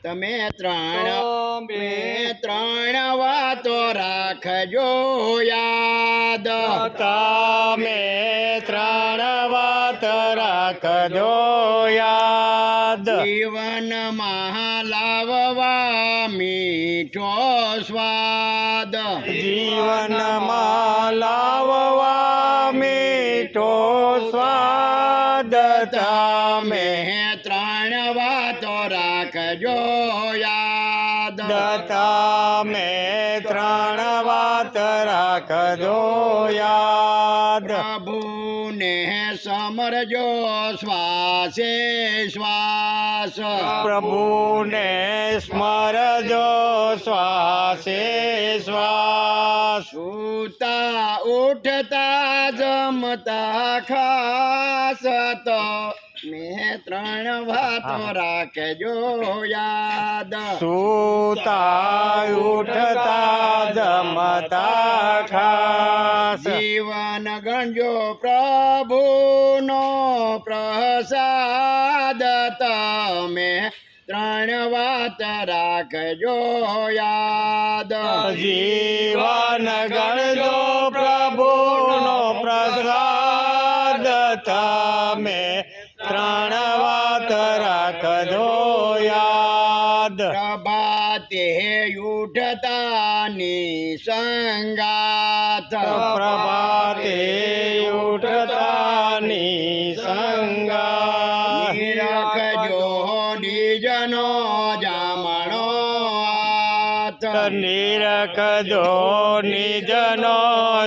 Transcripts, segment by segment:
તમે ત્રણ વાતો રાખજો યાદ તમે ત્રણ વાત રાખજો યાદ જીવનમાં લાવવા મીઠો સ્વાદ જીવનમાં લાવવા મીઠો સ્વાદ તમે ત્રણ વાતો રાખજો યાદ તમે ત્રણ વાત રાખજો યાદ પ્રભુને સમરજો શ્વાસે શ્વાસ પ્રભુને સ્મરજો શ્વાસે શ્વાસ સૂતા ઉઠતા જમતા ખાસ તો મેં ત્રણ વાતો રાખજો યાદ સૂતા ઉઠતા જમતા ખાસ જીવન ગણજો પ્રભુનો પ્રસાદ તમે ત્રણ વાત રાખજો યાદ જીવન ગણજો પ્રભુનો પ્રસાદ તમે ત્રણ વાત રાખજો યાદ પ્રભાતે ઉઠતાની સંગાત પ્રભાતે ઉઠતાની સંગાત નિરખજો નિજનો જામણો હાથ નિરખજો નિજનો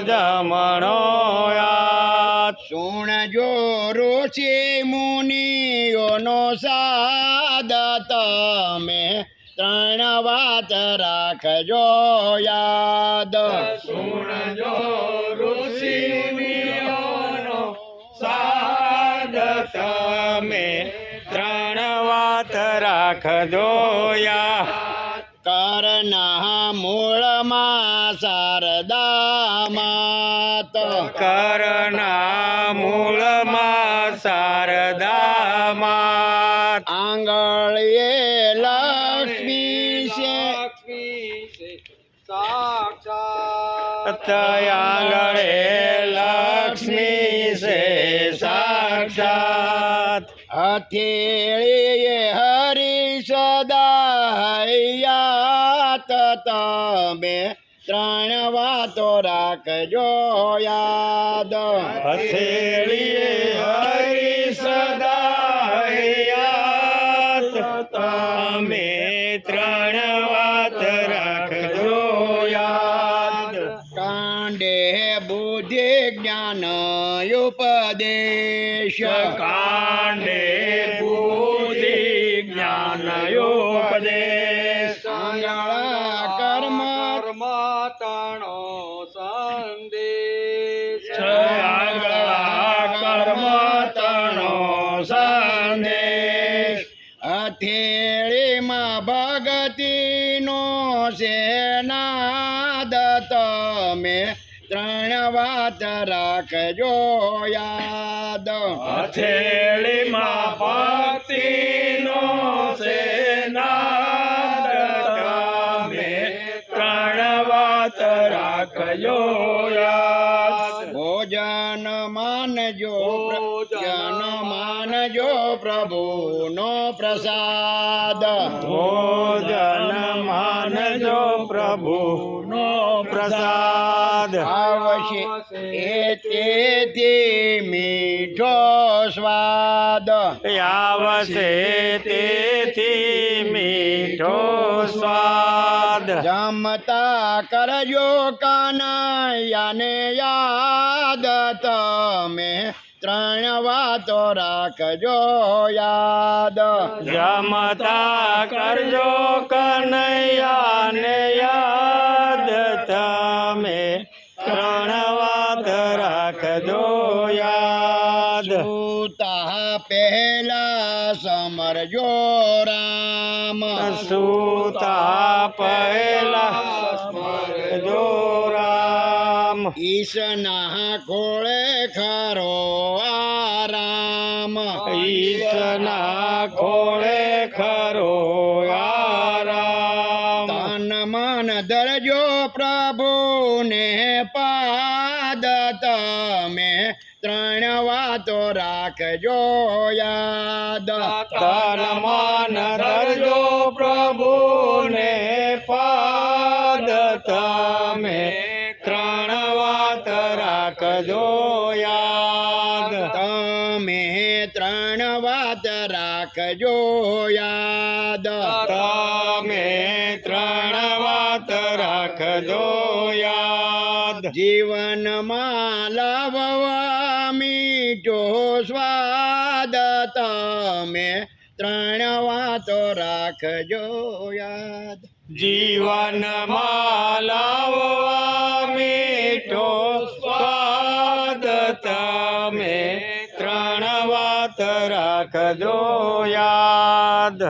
જમણો યાદ સુણજો ઋષિ મુનિઓનો સાદ તમે ત્રણ વાત રાખજો યાદ સુણજો ઋષિ મુનિઓનો સાદ તમે ત્રણ વાત રાખજો યાદ કરના મૂળમાં શારદા માત કરના મૂળમાં શારદા માત આંગળીએ લક્ષ્મી છે આંગળે લક્ષ્મી છે સાક્ષાત હથેળીએ હરી સદાયાત તમે ત્રણ વાતો રાખજો યાદ હથેળીએ હરી સદાયાત તમે ત્રણ વાત રાખજો યાદ કાંડે બુદ્ધિ જ્ઞાન ઉપદેશ કાંડે બુદ્ધિ જ્ઞાન ઉપદેશ આંગળા કર્મ તાણો સંદેશ આંગળા કર્મ તણો સંદેશ હથેળીમાં ભગતીનો સેનાદ તમે ત્રણ વાત રાખજો યાદ હથેળીમાં ભક્તિનો સેનાદ તમે ત્રણ વાત રાખજો યાદ ભોજન માનજો પ્રભુનો પ્રસાદ ભોજન માનજો પ્રભુનો પ્રસાદ આવશે તેથી મીઠો સ્વાદ આવશે તેથી મીઠો સ્વાદ જમતા કરજો કાનૈયાને યાદ તમે ત્રણ વાતો રાખજો યાદ જમતા કરજો કનૈયાને યાદ તમે ત્રણ વાત રાખજો યાદ સૂતા પહેલા સમરજો રામ સૂતા પહેલા સ્મરજો રામ ઈશના ખોળે ખરો આરામ ઈશના ખોળે ખરો પ્રભુને પાદ તમે ત્રણ વાતો રાખજો યાદ તન મન ધરજો પ્રભુને પાદ તમે ત્રણ વાત રાખજો યાદ તમે ત્રણ વાત રાખજો યાદ તમે ત્રણ વાત રાખજો યાદ જીવનમાં લાવવા મીઠો સ્વાદ તમે ત્રણ વાતો રાખજો યાદ જીવનમાં લાવવા મીઠો સ્વાદ તમે ત્રણ વાત રાખજો યાદ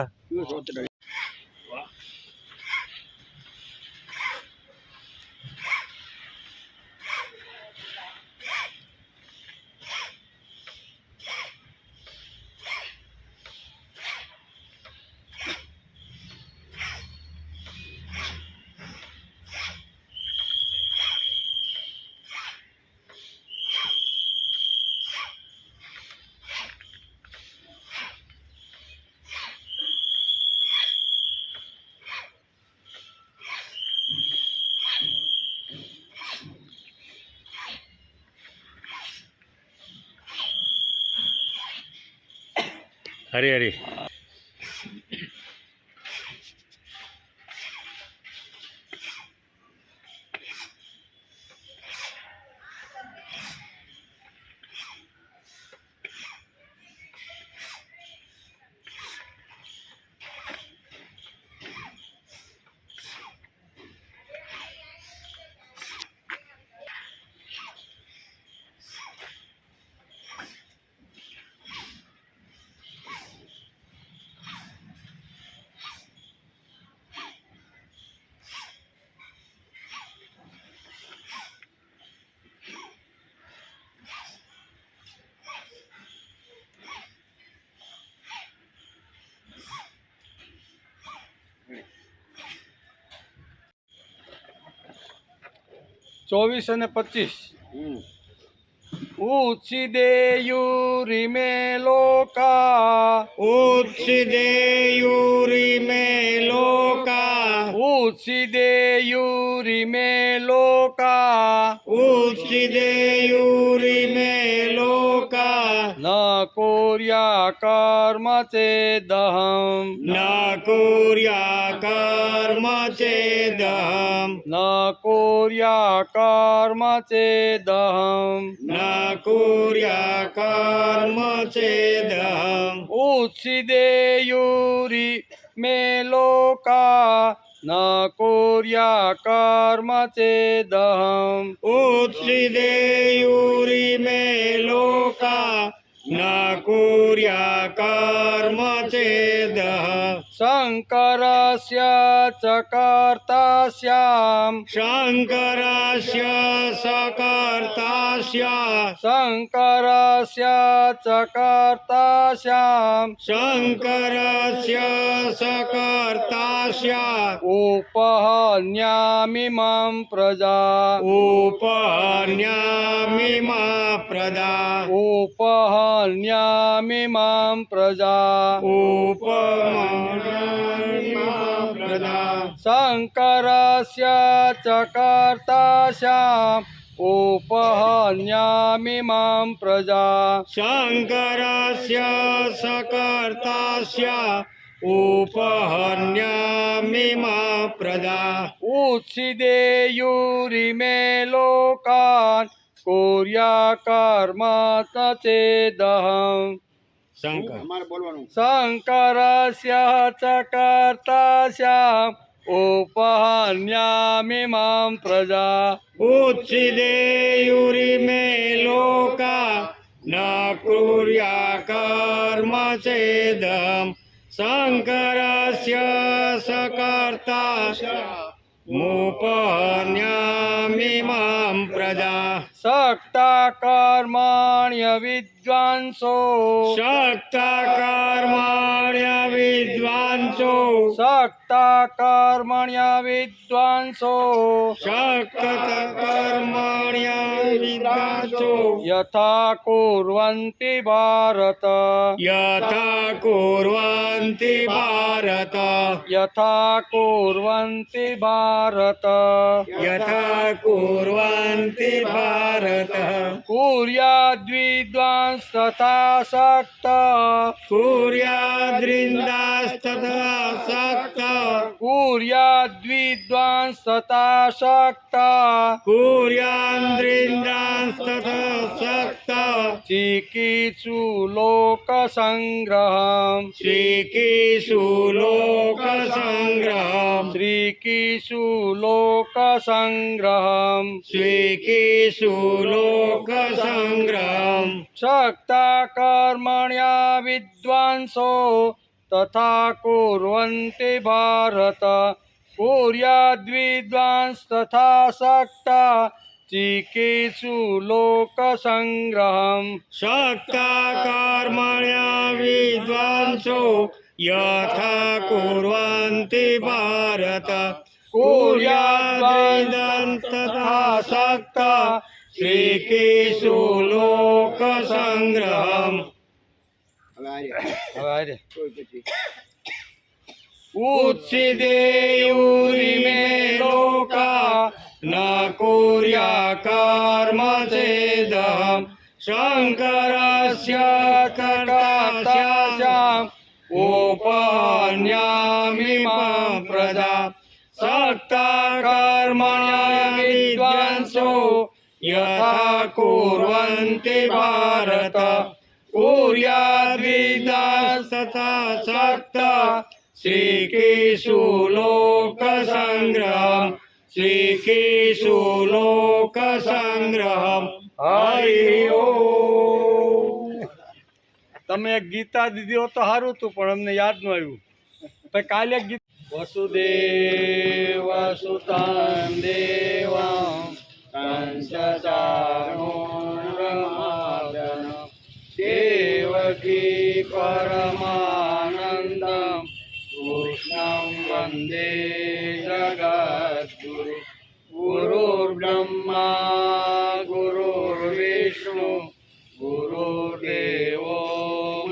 હરી હરી ચોવીસ અને 25 ઉચ્છિદેયુરી મે લોકા ઉચ્છિદેયુરી મે લોકા ઉચ્છિદેયુરી મે લોકા ઉચ્છિદેયુરી મે લોકા ન કોર્યા કર્મ ચેદહમ ન કુર્યા કર્મ ચેદહમ ન કોર્યા કર્મ ચેદહમ ન કુર્યા કર્મ ચેદહમ ઉચ્છિદેયુરી મે લોકા ન કોર્યા કર્મ ચેદહમ ઉચ્છિદેયુરી મે લોકા ન કુર્યા કર્મ ચેદહમ શંકરસ્ય ચ કર્તાસ્યામ શંકરસ્ય સકર્તાસ્ય શંકરસ્ય ચ કર્તાસ્યામ શંકરસ્ય સકર્તાસ્ય ઉપહન્યામિમં પ્રજા ઉપહન્યામિમા પ્રદા ઉપહન્યામિમં પ્રજા ઉપહન્યામિમા પ્રદા શંકરસ્ય ચ કર્તાસ્યામ ઉપહન્યામિમં પ્રજા શંકરસ્ય સકર્તાસ્ય ઉપહન્યામિમા પ્રદા ઉચ્છિદેયુરી મે લોકાન કોર્યા કર્મ ન ચેદહમ શંકર અમારે બોલવાનું શંકરસ્ય ચ કર્તાસ્યામ ઉપહન્યામિમં પ્રજા ઉચ્છિદેયુરી મે લોકા ન કુર્યા કર્મ ચેદહમ શંકરસ્ય સકર્તા ઉપહન્યા कर्मण्यामिमां प्रजा सक्ता कर्मण्य विद्वांसो सक्ता कर्मण्य विद्वांसो सक्ता कर्मण्य विद्वांसो सक्त कर्मण्य विद्वांसो यथा कुर्वन्ति भारत यथा कुर्वन्ति भारत यथा कुर्वन्ति भारत यथा कुर्वन्ति भारत कुर्याद्विद्वांस तथा सक्त कुर्याद्रिन्दास्तथा सक्त कुर्याद्विद्वांस तथा सक्त कुर्यान्द्रिन्दास्तथा सक्त चिकीर्षु लोकसङ्ग्रहम् श्रीकीषु लोकसङ्ग्रहम् श्रीकीषु लोकसङ्ग्रहम् श्रीकीषु लोकसङ्ग्रहम् सक्ता कर्मण्या विद्वांसो तथा कुर्वन्ति भारत कुर्याद्विद्वांस तथा सक्ता चिकीर्षु लोकसङ्ग्रहम् सक्ता कर्मण्या विद्वांसो यथा कुर्वन्ति भारत कुर्याद्विद्वांस्तथा सक्ता श्रीकीषु लोकसङ्ग्रहम् उत्सिदेयुरिमे लोका न कुर्या कर्म चेदहम् शङ्करस्य कर्तास्याम् उपहन्यामिमां प्रजा सक्ता कर्मण्या विद्वांसो यथा कुर्वन्ति भारत कुर्याद्विद्वांस्तथा सक्ता श्रीकीषु लोकसङ्ग्रहम् श्रीकीषु लोकसङ्ग्रहम् हरि ओम। તમે એક ગીતા દીધી હોત તો સારું હતું પણ અમને યાદ ન આવ્યું તો કાલે એક ગીત વસુદેવ સુતાન દેવા કંસચાણૂરમાદન દેવકી પરમાનંદમ કૃષ્ણં વંદે જગદ્ગુરુ ગુરુર્બ્રહ્મા ગુરુર્વિષ્ણુ ગુરુર્દેવો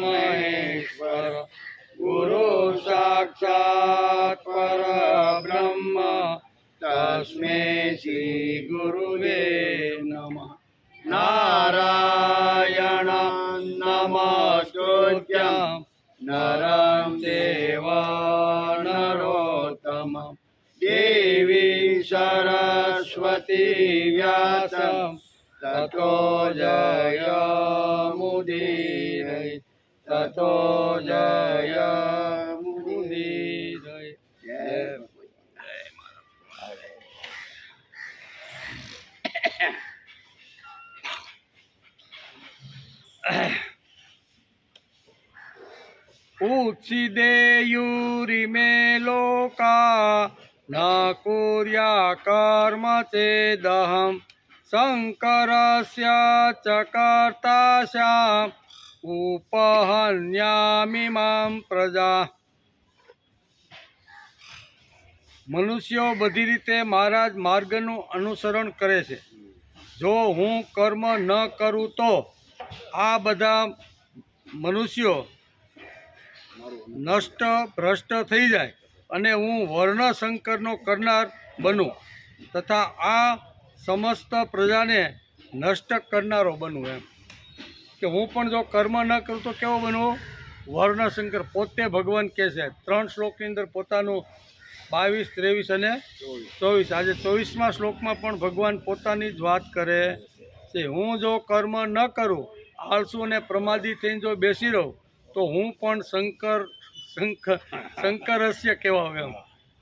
મહેશ્વર ગુરુ સાક્ષાત પરબ્રહ્મ તસ્મૈ શ્રી ગુરુવે નમઃ નારાયણ નમસ્કૃત્યં નરં ચૈવ નરોત્તમં દેવી સરસ્વતી વ્યાસં તતો જયમુદીરય તતો જયમુદીરય જય ઉચ્છિદેયુરિમે લોકા ન કુર્યા કર્મ ચેદહમ શંકરસ્ય ચ કર્તાસ્યામ ઉપહન્યામિમાં પ્રજા મનુષ્યો બધી રીતે મારા જ માર્ગનું અનુસરણ કરે છે જો હું કર્મ ન કરું તો આ બધા મનુષ્યો નષ્ટ ભ્રષ્ટ થઈ જાય અને હું વર્ણશંકરનો કરનાર બનું તથા આ સમસ્ત પ્રજાને નષ્ટ કરનારો બનું એમ કે હું પણ જો કર્મ ન કરું તો કેવો બનવું વર્ણશંકર પોતે ભગવાન કહે છે 3 શ્લોકની અંદર પોતાનું 22, 23 અને 24 આજે 24મા શ્લોકમાં પણ ભગવાન પોતાની જ વાત કરે છે હું જો કર્મ ન કરું આળસુ અને પ્રમાદી થઈને જો બેસી રહું તો હું પણ શંકરસ્ય કહેવાય એમ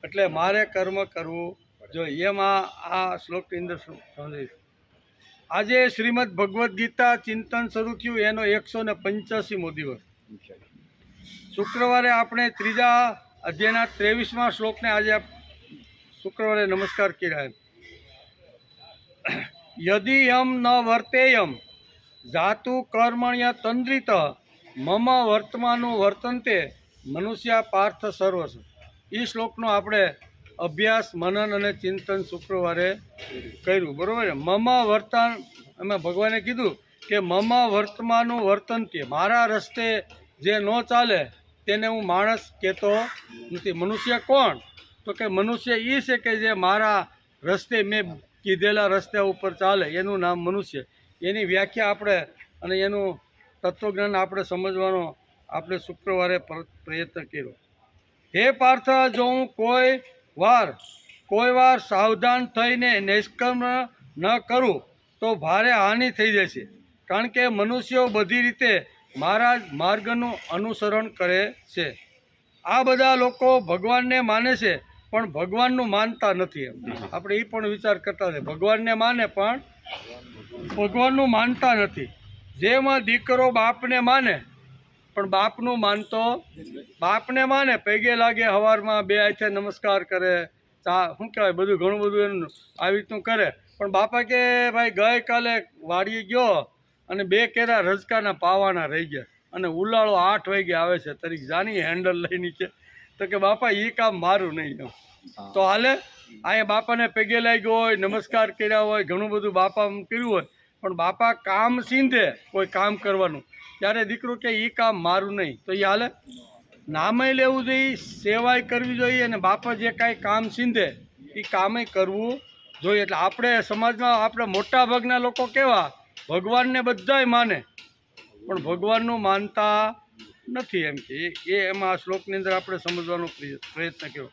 એટલે મારે કર્મ કરવું જોઈએ એમાં આ શ્લોકની અંદર સમજાય આજે શ્રીમદ ભગવદ્ ગીતા ચિંતન શરૂ થયું એનો 185મો દિવસ શુક્રવારે આપણે 3જા અધ્યાયના 23મા શ્લોકને આજે શુક્રવારે નમસ્કાર કર્યા એમ યદિયમ ન વર્તેયમ જાતુ કર્મણ્ય તંદ્રિત મમ વર્તમાનું વર્તનતે મનુષ્ય પાર્થ સર્વસ્વ. એ શ્લોકનો આપણે અભ્યાસ, મનન અને ચિંતન શુક્રવારે કર્યું, બરાબર ને. મમ વર્તન, એમાં ભગવાને કીધું કે મમ વર્તમાનું વર્તનતે, મારા રસ્તે જે ન ચાલે તેને હું માણસ કહેતો નથી. મનુષ્ય કોણ? તો કે મનુષ્ય એ છે કે જે મારા રસ્તે, મેં કીધેલા રસ્તા ઉપર ચાલે, એનું નામ મનુષ્ય. એની વ્યાખ્યા આપણે અને એનું તત્વજ્ઞાન આપણે સમજવાનો આપણે શુક્રવારે પ્રયત્ન કર્યો. હે પાર્થ, જો હું કોઈ વાર સાવધાન થઈને નિષ્કર્મ ન કરું તો ભારે હાનિ થઈ જશે. કારણ કે મનુષ્યો બધી રીતે મારા જ માર્ગનું અનુસરણ કરે છે. આ બધા લોકો ભગવાનને માને છે પણ ભગવાનનું માનતા નથી. એમ આપણે એ પણ વિચાર કરતા છે, ભગવાનને માને પણ ભગવાનનું માનતા નથી. જેમાં દીકરો બાપને માને પણ બાપનું માનતો, બાપને માને, પગે લાગે, સવારમાં બે હાથે નમસ્કાર કરે, શું કહેવાય, બધું ઘણું બધું એનું આવી રીતનું કરે. પણ બાપા કે ભાઈ ગઈકાલે વાડીએ ગયો અને 2 કેરા રજકાના પાવાના રહી ગયા અને ઉલાળો 8 વાગે આવે છે, તરીક જાની હેન્ડલ લઈ નીચે. તો કે બાપા એ કામ મારું નહીં. એમ તો હાલે, અહીંયા બાપાને પગે લાગ્યો હોય, નમસ્કાર કર્યા હોય, ઘણું બધું બાપા કર્યું હોય, પણ બાપા કામ સીંધે કોઈ કામ કરવાનું, ત્યારે દીકરો કે એ કામ મારું નહીં, તો એ હાલે? નામે લેવું જોઈએ, સેવાય કરવી જોઈએ, અને બાપા જે કાંઈ કામ સીંધે એ કામે કરવું જોઈએ. એટલે આપણે સમાજમાં આપણે મોટા ભાગના લોકો કેવા, ભગવાનને બધાય માને પણ ભગવાનનું માનતા નથી. એમ કે એ એમાં આ શ્લોકની અંદર આપણે સમજવાનો પ્રયત્ન કર્યો.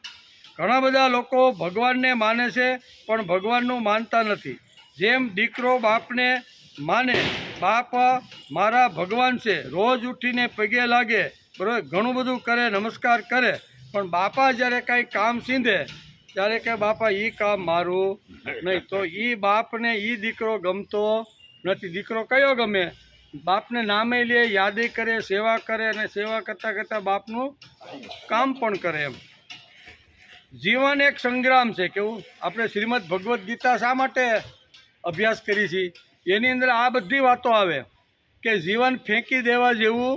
ઘણા બધા લોકો ભગવાનને માને છે પણ ભગવાનનું માનતા નથી. જેમ દીકરો બાપને માને, બાપ મારા ભગવાન છે, રોજ ઉઠીને પગે લાગે, બરાબર, ઘણું બધું કરે, નમસ્કાર કરે, પણ બાપા જ્યારે કાંઈ કામ સીંધે ત્યારે કે બાપા એ કામ મારું નહીં, તો એ બાપને એ દીકરો ગમતો નથી. દીકરો કયો ગમે? બાપને નામે લે, યાદે કરે, સેવા કરે, અને સેવા કરતાં કરતાં બાપનું કામ પણ કરે. એમ જીવન એક સંગ્રામ છે. કેવું આપણે શ્રીમદ ભગવદ્ ગીતા શા માટે અભ્યાસ કરી છે? એની અંદર આ બધી વાતો આવે કે જીવન ફેંકી દેવા જેવું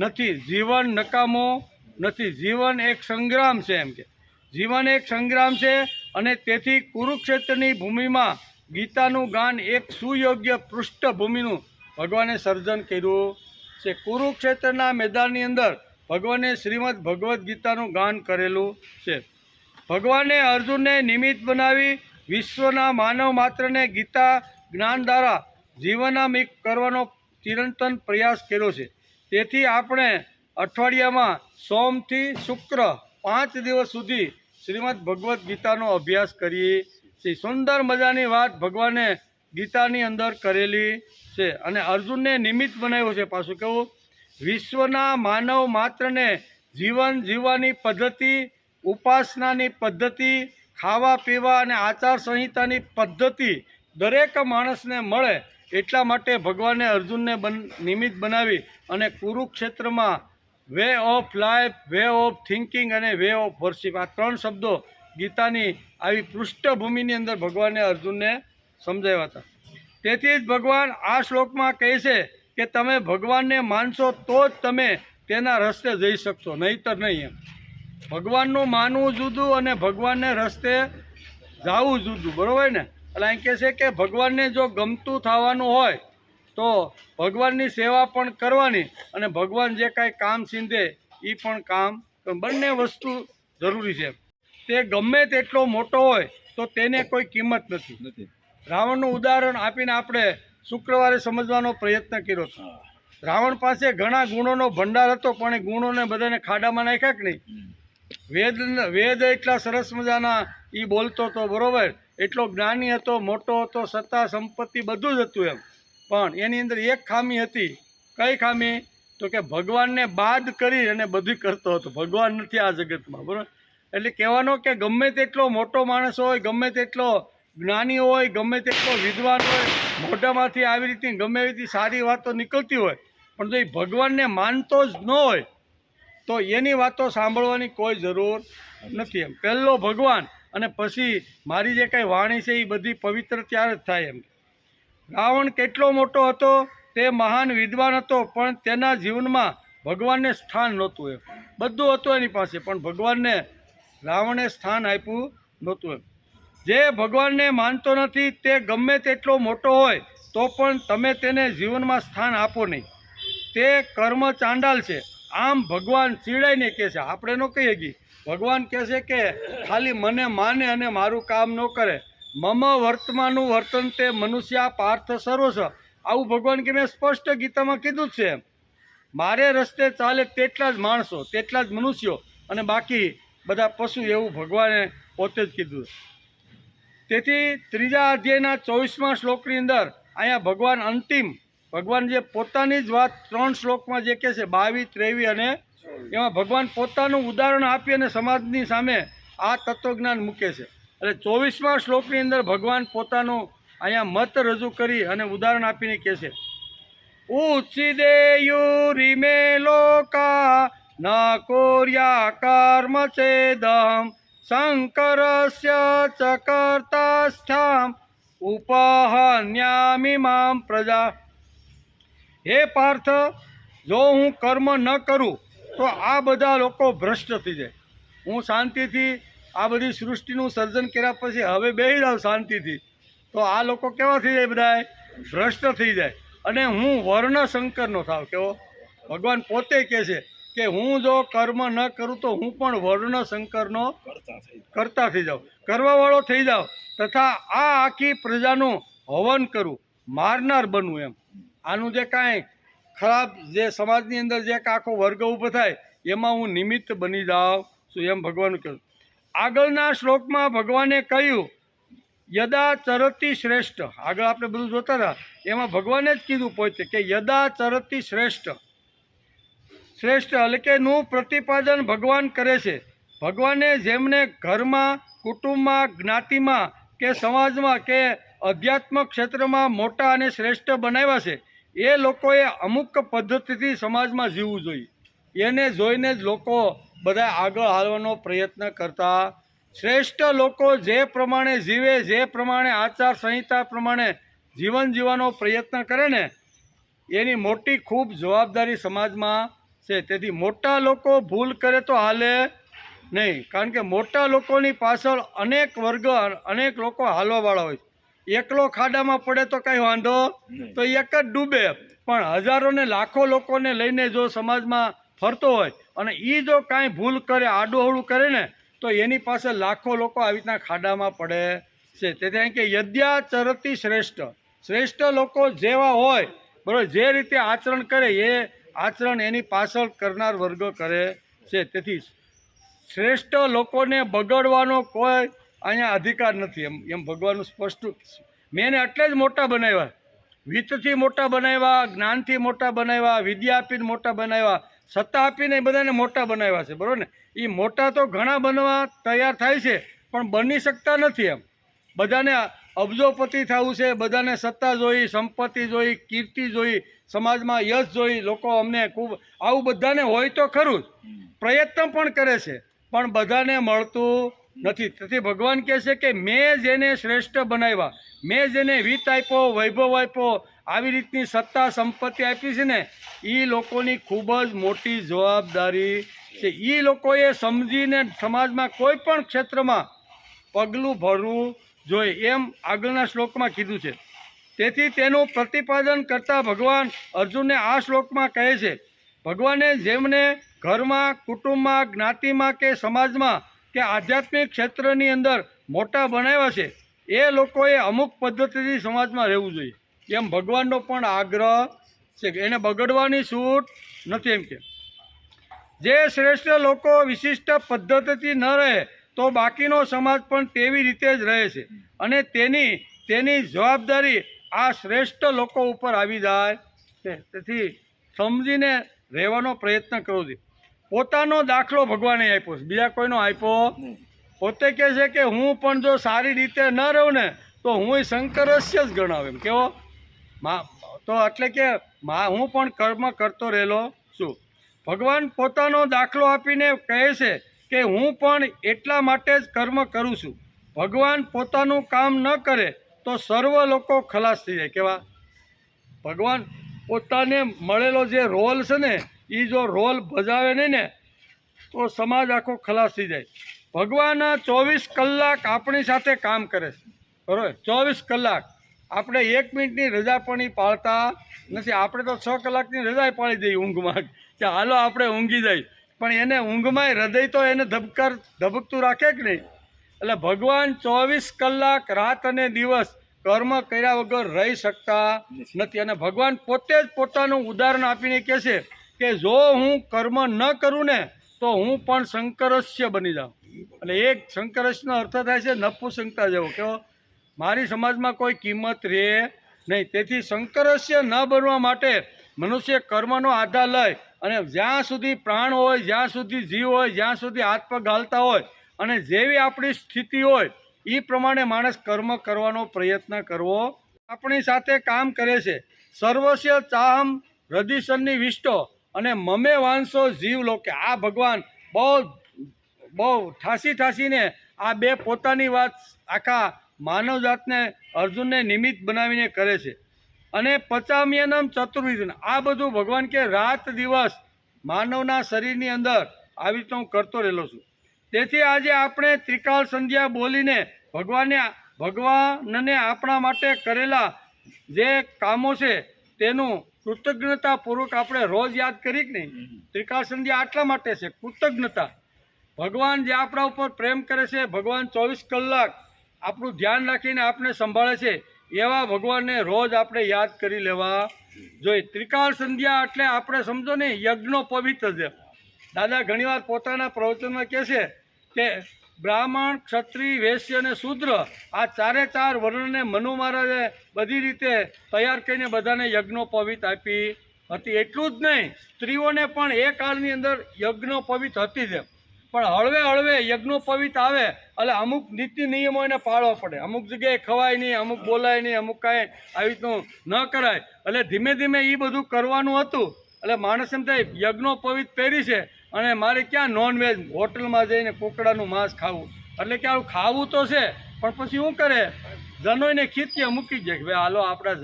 નથી, જીવન નકામો નથી, જીવન એક સંગ્રામ છે. એમ કે જીવન એક સંગ્રામ છે, અને તેથી કુરુક્ષેત્રની ભૂમિમાં ગીતાનું ગાન એક સુયોગ્ય પૃષ્ઠભૂમિનું ભગવાને સર્જન કર્યું છે. કુરુક્ષેત્રના મેદાનની અંદર ભગવાને શ્રીમદ ભગવદ્ ગીતાનું ગાન કરેલું છે. ભગવાને અર્જુનને નિમિત્ત બનાવી વિશ્વના માનવ માત્રને ગીતા જ્ઞાન દ્વારા જીવનામુખ કરવાનો ચિરંતન પ્રયાસ કર્યો છે. તેથી આપણે અઠવાડિયામાં સોમથી શુક્ર 5 દિવસ સુધી શ્રીમદ ભગવદ્ ગીતાનો અભ્યાસ કરીએ છીએ. સુંદર મજાની વાત ભગવાને ગીતાની અંદર કરેલી છે, અને અર્જુનને નિમિત્ત બનાવ્યો છે. પાછું કેવું? વિશ્વના માનવ માત્રને જીવન જીવવાની પદ્ધતિ, ઉપાસનાની પદ્ધતિ, ખાવા પીવા અને આચાર સંહિતાની પદ્ધતિ દરેક માણસને મળે એટલા માટે ભગવાને અર્જુનને નિમિત્ત બનાવી અને કુરુક્ષેત્રમાં way of life, way of thinking અને વે ઓફ વર્શિપ, આ 3 શબ્દો ગીતાની આવી પૃષ્ઠભૂમિની અંદર ભગવાને અર્જુનને સમજાવ્યા હતા. તેથી જ ભગવાન આ શ્લોકમાં કહે છે કે તમે ભગવાનને માનશો તો જ તમે તેના રસ્તે જઈ શકશો, નહીંતર નહીં. એમ ભગવાનનું માનવું જુદું અને ભગવાનને રસ્તે જવું જુદું, બરાબર ને? એટલે અહીં કહે છે કે ભગવાનને જો ગમતું થવાનું હોય તો ભગવાનની સેવા પણ કરવાની, અને ભગવાન જે કાંઈ કામ સીંધે એ પણ કામ, બંને વસ્તુ જરૂરી છે. તે ગમે તેટલો મોટો હોય તો તેને કોઈ કિંમત નથી. રાવણનું ઉદાહરણ આપીને આપણે શુક્રવારે સમજવાનો પ્રયત્ન કર્યો હતો. રાવણ પાસે ઘણા ગુણોનો ભંડાર હતો, પણ એ ગુણોને બધાને ખાડામાં નાખ્યા કે નહીં? વેદ એટલા સરસ મજાના એ બોલતો હતો, બરાબર, એટલો જ્ઞાની હતો, મોટો હતો, સત્તા સંપત્તિ બધું જ હતું. એમ પણ એની અંદર એક ખામી હતી. કઈ ખામી? તો કે ભગવાનને બાદ કરી અને બધું કરતો હતો. ભગવાન નથી આ જગતમાં, બરાબર. એટલે કહેવાનો કે ગમે તેટલો મોટો માણસ હોય, ગમે તેટલો જ્ઞાની હોય, ગમે તેટલો વિદ્વાન હોય, મોઢામાંથી આવી રીતની ગમે એવી સારી વાતો નીકળતી હોય, પણ જો એ ભગવાનને માનતો જ ન હોય તો એની વાતો સાંભળવાની કોઈ જરૂર નથી. એમ પહેલો ભગવાન અને પછી મારી જે કાંઈ વાણી છે એ બધી પવિત્ર ત્યારે જ થાય એમ. રાવણ કેટલો મોટો હતો, તે મહાન વિદ્વાન હતો, પણ તેના જીવનમાં ભગવાનને સ્થાન નહોતું એમ. બધું હતું એની પાસે, પણ ભગવાનને રાવણે સ્થાન આપ્યું નહોતું એમ. જે ભગવાનને માનતો નથી તે ગમે તેટલો મોટો હોય તો પણ તમે તેને જીવનમાં સ્થાન આપો નહીં, તે કર્મ ચાંડાલ છે. આમ ભગવાન ચીડાઈને કહે છે, આપણે ન કહીએ કે ભગવાન કહે છે કે ખાલી મને માને અને મારું કામ ન કરે. મમ વર્તમાનું વર્તન તે મનુષ્ય પાર્થ સર્વસ. આવું ભગવાન કે મેં સ્પષ્ટ ગીતામાં કીધું જ છે. મારે રસ્તે ચાલે તેટલા જ માણસો, તેટલા જ મનુષ્યો, અને બાકી બધા પશુ, એવું ભગવાને પોતે જ કીધું. તેથી 3જા અધ્યાયના 24મા શ્લોકની અંદર અહીંયા ભગવાન અંતિમ, ભગવાન જે પોતાની જ વાત 3 શ્લોકમાં જે કહે છે, 22, 23 અને એમાં ભગવાન પોતાનું ઉદાહરણ આપી અને સમાજની સામે આ તત્વજ્ઞાન મૂકે છે. એટલે 24મા શ્લોકની અંદર ભગવાન પોતાનું અહીંયા મત રજૂ કરી અને ઉદાહરણ આપીને કહે છે, ઉચ્છિદેયુરિમે લોકા ન કોર્યા કર્મ ચેદમ શંકરસ્ય ચ કર્તાસ્થ્યામ ઉપહન્યામિ મામ પ્રજા. હે પાર્થ, જો હું કર્મ ન કરું તો આ બધા લોકો ભ્રષ્ટ થઈ જાય. હું શાંતિથી આ બધી સૃષ્ટિનું સર્જન કર્યા પછી હવે બેસી જાઉં શાંતિથી, તો આ લોકો કેવા થઈ જાય? બધા ભ્રષ્ટ થઈ જાય. અને હું વર્ણશંકરનો થાવ. કેવો? ભગવાન પોતે કહે છે કે હું જો કર્મ ન કરું તો હું પણ વર્ણશંકરનો કરતા થઈ જાઉં, કરવાવાળો થઈ જાઉં, તથા આ આખી પ્રજાનું હવન કરું, મારનાર બનવું એમ. આનું જે કાંઈ ખરાબ જે સમાજની અંદર જે આખો વર્ગ ઊભો થાય એમાં હું નિમિત્ત બની જાઉં છું, એમ ભગવાન કહ્યું. આગળના શ્લોકમાં ભગવાને કહ્યું, યદા ચરતી શ્રેષ્ઠ. આગળ આપણે બધું જોતા હતા, એમાં ભગવાને જ કીધું પોતે કે યદા ચરતી શ્રેષ્ઠ. શ્રેષ્ઠ એટલે કે નું પ્રતિપાદન ભગવાન કરે છે. ભગવાને જેમને ઘરમાં, કુટુંબમાં, જ્ઞાતિમાં કે સમાજમાં કે અધ્યાત્મ ક્ષેત્રમાં મોટા અને શ્રેષ્ઠ બનાવ્યા છે, એ લોકોએ અમુક પદ્ધતિથી સમાજમાં જીવવું જોઈએ. એને જોઈને જ લોકો બધા આગળ હાલવાનો પ્રયત્ન કરતા. શ્રેષ્ઠ લોકો જે પ્રમાણે જીવે, જે પ્રમાણે આચાર સંહિતા પ્રમાણે જીવન જીવવાનો પ્રયત્ન કરે ને, એની મોટી ખૂબ જવાબદારી સમાજમાં છે. તેથી મોટા લોકો ભૂલ કરે તો હાલે નહીં, કારણ કે મોટા લોકોની પાછળ અનેક વર્ગ, અનેક લોકો હાલવાવાળા હોય. એકલો ખાડામાં પડે તો કાંઈ વાંધો, તો એક જ ડૂબે. પણ હજારો ને લાખો લોકોને લઈને જો સમાજમાં ફરતો હોય અને એ જો કાંઈ ભૂલ કરે, આડું કરે ને, તો એની પાસે લાખો લોકો આવી રીતના ખાડામાં પડે છે. તેથી અહીં કે યદ્યા ચરતી શ્રેષ્ઠ. શ્રેષ્ઠ લોકો જેવા હોય, બરાબર, જે રીતે આચરણ કરે એ આચરણ એની પાછળ કરનાર વર્ગ કરે છે. તેથી શ્રેષ્ઠ લોકોને બગડવાનો કોઈ અહીંયા અધિકાર નથી, એમ ભગવાનનું સ્પષ્ટ. મેં એને એટલે જ મોટા બનાવ્યા, વિત્તથી મોટા બનાવ્યા, જ્ઞાનથી મોટા બનાવ્યા, વિદ્યા આપીને મોટા બનાવ્યા, સત્તા આપીને એ બધાને મોટા બનાવ્યા છે, બરાબર ને. એ મોટા તો ઘણા બનવા તૈયાર થાય છે, પણ બની શકતા નથી. એમ બધાને અબજોપતિ થવું છે, બધાને સત્તા જોઈ, સંપત્તિ જોઈ, કીર્તિ જોઈ, સમાજમાં યશ જોઈ. લોકો અમને ખૂબ આવું બધાને હોય તો ખરું જ, પ્રયત્ન પણ કરે છે, પણ બધાને મળતું નથી. તેથી ભગવાન કહે છે કે મેં જેને શ્રેષ્ઠ બનાવ્યા, મેં જેને વિત્ત આપ્યો, વૈભવ આપ્યો, આવી રીતની સત્તા સંપત્તિ આપી છે ને, એ લોકોની ખૂબ જ મોટી જવાબદારી છે. એ લોકોએ સમજીને સમાજમાં કોઈ પણ ક્ષેત્રમાં પગલું ભરવું જોઈએ, એમ આગળના શ્લોકમાં કીધું છે. તેથી તેનું પ્રતિપાદન કરતા ભગવાન અર્જુનને આ શ્લોકમાં કહે છે, ભગવાને જેમને ઘરમાં, કુટુંબમાં, જ્ઞાતિમાં કે સમાજમાં કે આધ્યાત્મિક ક્ષેત્રની અંદર મોટા બનાવ્યા છે, એ લોકોએ અમુક પદ્ધતિથી સમાજમાં રહેવું જોઈએ, એમ ભગવાનનો પણ આગ્રહ છે કે એને બગડવાની છૂટ નથી. એમ કે જે શ્રેષ્ઠ લોકો વિશિષ્ટ પદ્ધતિથી ન રહે તો બાકીનો સમાજ પણ તેવી રીતે જ રહે છે, અને તેની જવાબદારી આ શ્રેષ્ઠ લોકો ઉપર આવી જાય છે. તેથી સમજીને રહેવાનો પ્રયત્ન કરવો જોઈએ. પોતાનો દાખલો ભગવાને આપ્યો છે, બીજા કોઈનો આપ્યો. પોતે કહે છે કે હું પણ જો સારી રીતે ન રહું ને તો હું શંકરસ્ય જ ગણાવ. એમ કેવો? તો એટલે કે હું પણ કર્મ કરતો રહેલો છું. ભગવાન પોતાનો દાખલો આપીને કહે છે કે હું પણ એટલા માટે જ કર્મ કરું છું ભગવાન પોતાનું કામ ન કરે તો સર્વ લોકો ખલાસ થઈ જાય. કેવા? ભગવાન પોતાને મળેલો જે રોલ છે ને એ જો રોલ ભજાવે નહીં ને તો સમાજ આખો ખલાસ થઈ જાય. ભગવાન 24 કલાક આપણી સાથે કામ કરે છે, બરાબર? 24 કલાક. આપણે 1 મિનિટની રજા પણ પાળતા નથી. આપણે તો 6 કલાકની રજા પાળી દઈએ ઊંઘમાં કે હાલો આપણે ઊંઘી જાય, પણ એને ઊંઘમાં હૃદય તો એને ધબકતું રાખે કે નહીં? એટલે ભગવાન 24 કલાક રાત અને દિવસ કર્મ કર્યા વગર રહી શકતા નથી. અને ભગવાન પોતે જ પોતાનું ઉદાહરણ આપીને કહે છે કે જો હું કર્મ ન કરું ને તો હું પણ શંકરસ્ય બની જાઉં. એટલે એક શંકરસ્યનો અર્થ થાય છે નપુસંકતા જેવો. કેવો? મારી સમાજમાં કોઈ કિંમત રહે નહીં. તેથી શંકરસ્ય ન બનવા માટે મનુષ્ય કર્મનો આધાર લઈ અને જ્યાં સુધી પ્રાણ હોય, જ્યાં સુધી જીવ હોય, જ્યાં સુધી હાથ પગ હાલતા હોય અને જેવી આપણી સ્થિતિ હોય એ પ્રમાણે માણસ કર્મ કરવાનો પ્રયત્ન કરવો. આપણી સાથે કામ કરે છે. સર્વસ્ય ચાહમ હૃદયસન્ની વિષ્ટો અને મમે વાંસો જીવ લોકે. આ ભગવાન બહુ ઠાસીને આ બે પોતાની વાત આખા માનવજાતને અર્જુનને નિમિત્ત બનાવીને કરે છે. અને પચામ્યનમ ચતુર્વિધ. આ બધું ભગવાન કે રાત દિવસ માનવના શરીરની અંદર આવી રીતે હું કરતો રહેલો છું. તેથી આજે આપણે ત્રિકાળ સંધ્યા બોલીને ભગવાનને આપણા માટે કરેલા જે કામો છે તેનું કૃતજ્ઞતાપૂર્વક આપણે રોજ યાદ કરી કે નહીં? ત્રિકાળ સંધ્યા આટલા માટે છે, કૃતજ્ઞતા. ભગવાન જે આપણા ઉપર પ્રેમ કરે છે, ભગવાન 24 કલાક આપણું ધ્યાન રાખીને આપણે સંભાળે છે, એવા ભગવાનને રોજ આપણે યાદ કરી લેવા જોઈએ. ત્રિકાળ સંધ્યા એટલે આપણે સમજો ને યજ્ઞો પવિત્ર છે. દાદા ઘણીવાર પોતાના પ્રવચનમાં કહે છે કે બ્રાહ્મણ, ક્ષત્રિય, વૈશ્ય અને શૂદ્ર આ ચારે ચાર વર્ણને મનુ મહારાજે બધી રીતે તૈયાર કરીને બધાને યજ્ઞોપવિત આપી હતી. એટલું જ નહીં, સ્ત્રીઓને પણ એ કાળની અંદર યજ્ઞોપવિત હતી જ. પણ હળવે હળવે યજ્ઞોપવિત આવે એટલે અમુક નીતિ નિયમો એને પાળવા પડે. અમુક જગ્યાએ ખવાય નહીં, અમુક બોલાય નહીં, અમુક કાંઈ આવી રીતનું ન કરાય. એટલે ધીમે ધીમે એ બધું કરવાનું હતું. એટલે માણસ એમ થાય યજ્ઞોપવિત પહેરી છે અને મારે ક્યાં નોનવેજ હોટલમાં જઈને કુકડાનું માંસ ખાવું. એટલે કે આવું ખાવું તો છે પણ પછી શું કરે? જનોઈને ખીચીએ મૂકી જાય કે ભાઈ હાલો આપણા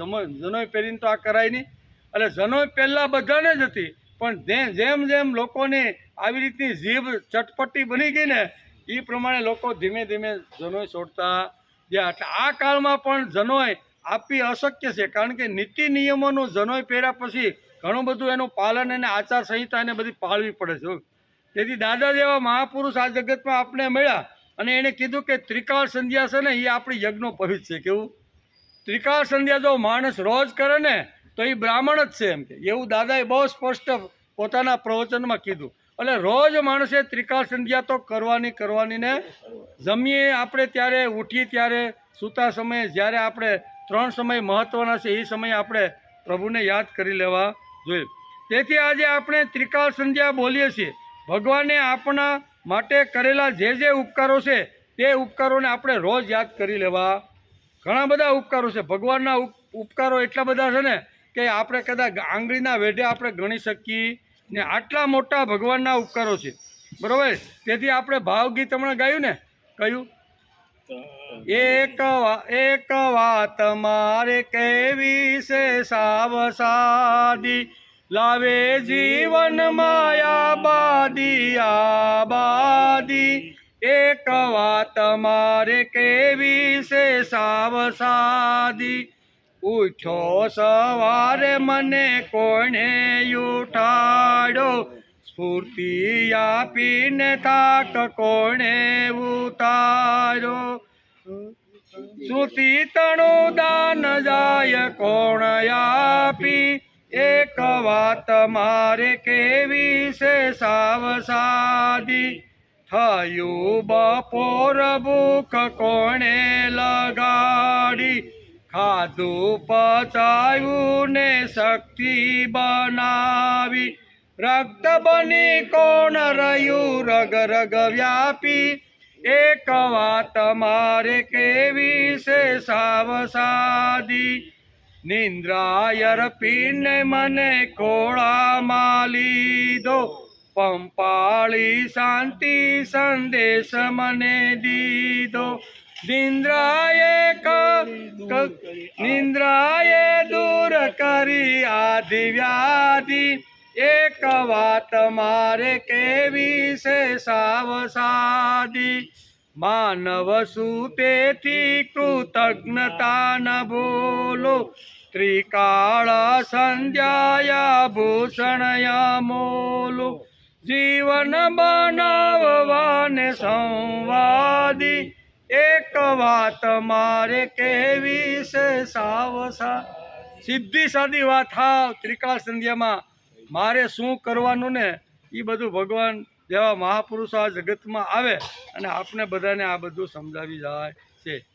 જનોઈ પહેરીને તો આ કરાય નહીં. એટલે જનોઈ પહેલાં બધાને જ હતી, પણ જેમ જેમ લોકોની આવી રીતની જીભ ચટપટી બની ગઈ ને એ પ્રમાણે લોકો ધીમે ધીમે જનોઈ છોડતા ગયા. એટલે આ કાળમાં પણ જનોઈ આપવી અશક્ય છે, કારણ કે નીતિ નિયમોનું જનોઈ પહેર્યા પછી ઘણું બધું એનું પાલન અને આચાર સંહિતા એને બધી પાળવી પડે છે. તેથી દાદા જેવા મહાપુરુષ આ જગતમાં આપણે મળ્યા અને એણે કીધું કે ત્રિકાળ સંધ્યા છે ને એ આપણી યજ્ઞોપવિત છે. કેવું? ત્રિકાળ સંધ્યા જો માણસ રોજ કરે ને તો એ બ્રાહ્મણ જ છે એમ કે, એવું દાદાએ બહુ સ્પષ્ટ પોતાના પ્રવચનમાં કીધું. એટલે રોજ માણસે ત્રિકાળ સંધ્યા તો કરવાની ને જમીએ આપણે ત્યારે, ઉઠીએ ત્યારે, સૂતા સમયે, જ્યારે આપણે 3 સમય મહત્ત્વના છે એ સમયે આપણે પ્રભુને યાદ કરી લેવા જોઈએ. તેથી આજે આપણે ત્રિકાળ સંધ્યા બોલીએ છીએ. ભગવાને આપણા માટે કરેલા જે ઉપકારો છે તે ઉપકારોને આપણે રોજ યાદ કરી લેવા. ઘણા બધા ઉપકારો છે. ભગવાનના ઉપકારો એટલા બધા છે ને કે આપણે કદાચ આંગળીના વેઢે આપણે ગણી શકીએ ને, આટલા મોટા ભગવાનના ઉપકારો છે, બરાબર? તેથી આપણે ભાવગીત હમણાં ગાયું ને, કયું? એક વાત મારે કેવી છે સાવસાદી, લાવે જીવન માયા આબાદી. એક વાત મારે કેવી છે સાવસાદી, ઉઠ્યો સવારે મને કોણે ઉઠાડ્યો, સ્ફૂર્તિ આપીને થાક કોણે ઉતાર્યો, શ્રુતિ તણું દાન જાય કોણ આપી, એક વાત મારે કેવી છે સાવસાદી, થયું બપોર ભૂખ કોણે લગાડી, ખાધું પચાવ્યું ને શક્તિ બનાવી, રક્ત બની કોણ રહ્યું રગ રગ વ્યાપી, એક વાત મારે કેવી છે સાવસાદી, નિંદ્રાય અર્પીને મને ખોળામાં લીધો, પંપાળી શાંતિ સંદેશ મને દીધો, નિંદ્રાએ દૂર કરી આદિ વ્યાધિ એક વાત મારે કેવી છે સાવસાદી માનવ સુતેથી કૃતજ્ઞતા ન બોલો ત્રિકાળ સંધ્યાયા ભૂષણયા મોલો જીવન બનાવવાને સંવાદી એક વાત મારે કેવી છે સાવસા સીધી સાદી વાત હાવ ત્રિકાળ સંધ્યામાં મારે શું કરવાનું ને એ બધું ભગવાન જેવા મહાપુરુષો આ જગતમાં આવે અને આપણે બધાને આ બધું સમજાવી જાય છે